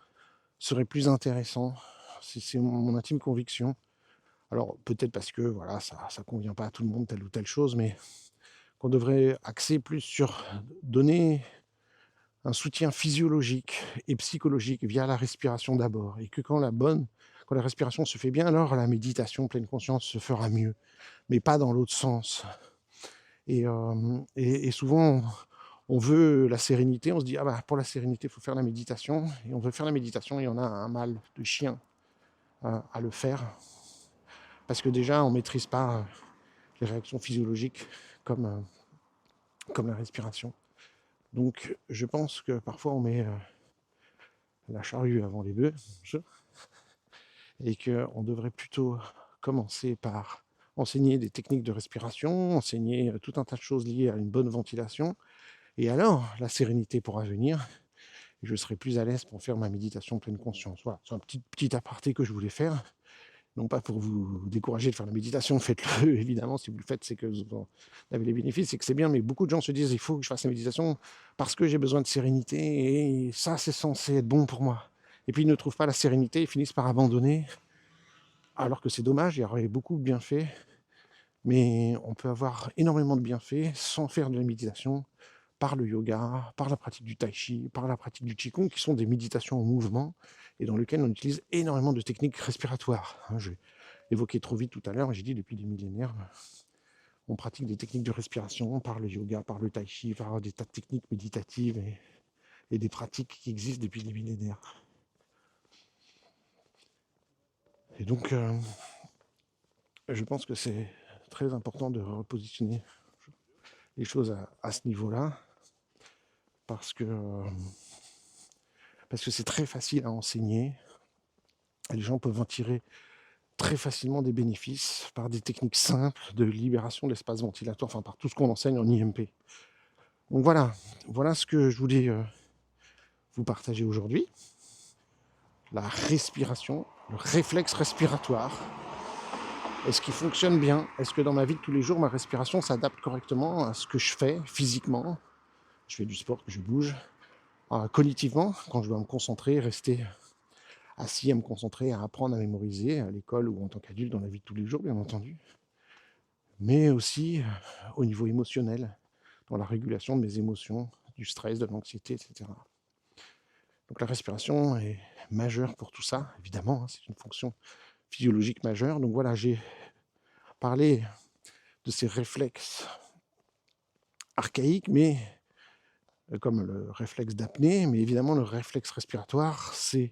serait plus intéressant. C'est mon intime conviction. Alors peut-être parce que voilà, ça convient pas à tout le monde, telle ou telle chose, mais qu'on devrait axer plus sur donner un soutien physiologique et psychologique via la respiration d'abord, et que quand la respiration se fait bien, alors la méditation pleine conscience se fera mieux, mais pas dans l'autre sens. Et souvent, on veut la sérénité, on se dit, ah bah pour la sérénité, il faut faire la méditation, et on veut faire la méditation, et on a un mal de chien à le faire, parce que déjà, on ne maîtrise pas les réactions physiologiques comme la respiration. Donc, je pense que parfois, on met la charrue avant les bœufs, et qu'on devrait plutôt commencer par enseigner des techniques de respiration, enseigner tout un tas de choses liées à une bonne ventilation, et alors la sérénité pourra venir, et je serai plus à l'aise pour faire ma méditation pleine conscience. Voilà, c'est un petit aparté que je voulais faire, non pas pour vous décourager de faire la méditation, faites-le, évidemment, si vous le faites, c'est que vous en avez les bénéfices, c'est que c'est bien, mais beaucoup de gens se disent, il faut que je fasse la méditation parce que j'ai besoin de sérénité, et ça, c'est censé être bon pour moi. Et puis ils ne trouvent pas la sérénité, ils finissent par abandonner, alors que c'est dommage, il y aurait beaucoup de bienfaits, mais on peut avoir énormément de bienfaits sans faire de la méditation, par le yoga, par la pratique du tai chi, par la pratique du qigong, qui sont des méditations en mouvement, et dans lesquelles on utilise énormément de techniques respiratoires. J'ai évoqué trop vite tout à l'heure, j'ai dit depuis des millénaires, on pratique des techniques de respiration par le yoga, par le tai chi, par des tas de techniques méditatives, et des pratiques qui existent depuis des millénaires. Et donc, je pense que c'est très important de repositionner les choses à ce niveau-là, parce que c'est très facile à enseigner. Les gens peuvent en tirer très facilement des bénéfices par des techniques simples de libération de l'espace ventilatoire, enfin par tout ce qu'on enseigne en IMP. Donc voilà ce que je voulais vous partager aujourd'hui. La respiration, le réflexe respiratoire. Est-ce qu'il fonctionne bien? Est-ce que dans ma vie de tous les jours, ma respiration s'adapte correctement à ce que je fais physiquement? Je fais du sport, que je bouge. Cognitivement, quand je dois me concentrer, rester assis à me concentrer, à apprendre à mémoriser, à l'école ou en tant qu'adulte dans la vie de tous les jours, bien entendu. Mais aussi au niveau émotionnel, dans la régulation de mes émotions, du stress, de l'anxiété, etc. Donc la respiration est majeure pour tout ça, évidemment, c'est une fonction physiologique majeure. Donc voilà, j'ai parlé de ces réflexes archaïques, mais comme le réflexe d'apnée, mais évidemment le réflexe respiratoire, c'est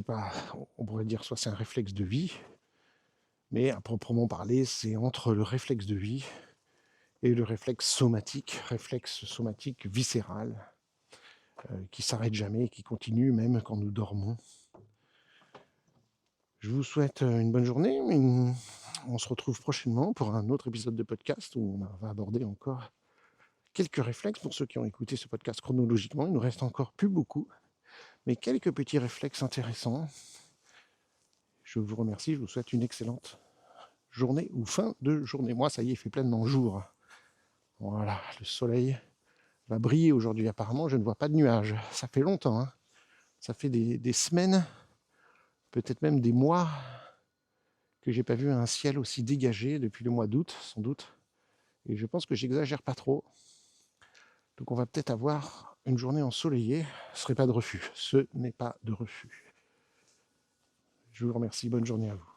pas, on pourrait dire soit c'est un réflexe de vie, mais à proprement parler, c'est entre le réflexe de vie et le réflexe somatique viscéral, qui s'arrête jamais, qui continue même quand nous dormons. Je vous souhaite une bonne journée. On se retrouve prochainement pour un autre épisode de podcast où on va aborder encore quelques réflexes. Pour ceux qui ont écouté ce podcast chronologiquement, il nous reste encore plus beaucoup, mais quelques petits réflexes intéressants. Je vous remercie, je vous souhaite une excellente journée ou fin de journée. Moi, ça y est, il fait pleinement jour. Voilà, le soleil va briller aujourd'hui. Apparemment, je ne vois pas de nuages. Ça fait longtemps, hein. Ça fait des semaines, peut-être même des mois, que j'ai pas vu un ciel aussi dégagé depuis le mois d'août, sans doute. Et je pense que j'exagère pas trop. Donc on va peut-être avoir une journée ensoleillée. Ce serait pas de refus. Ce n'est pas de refus. Je vous remercie. Bonne journée à vous.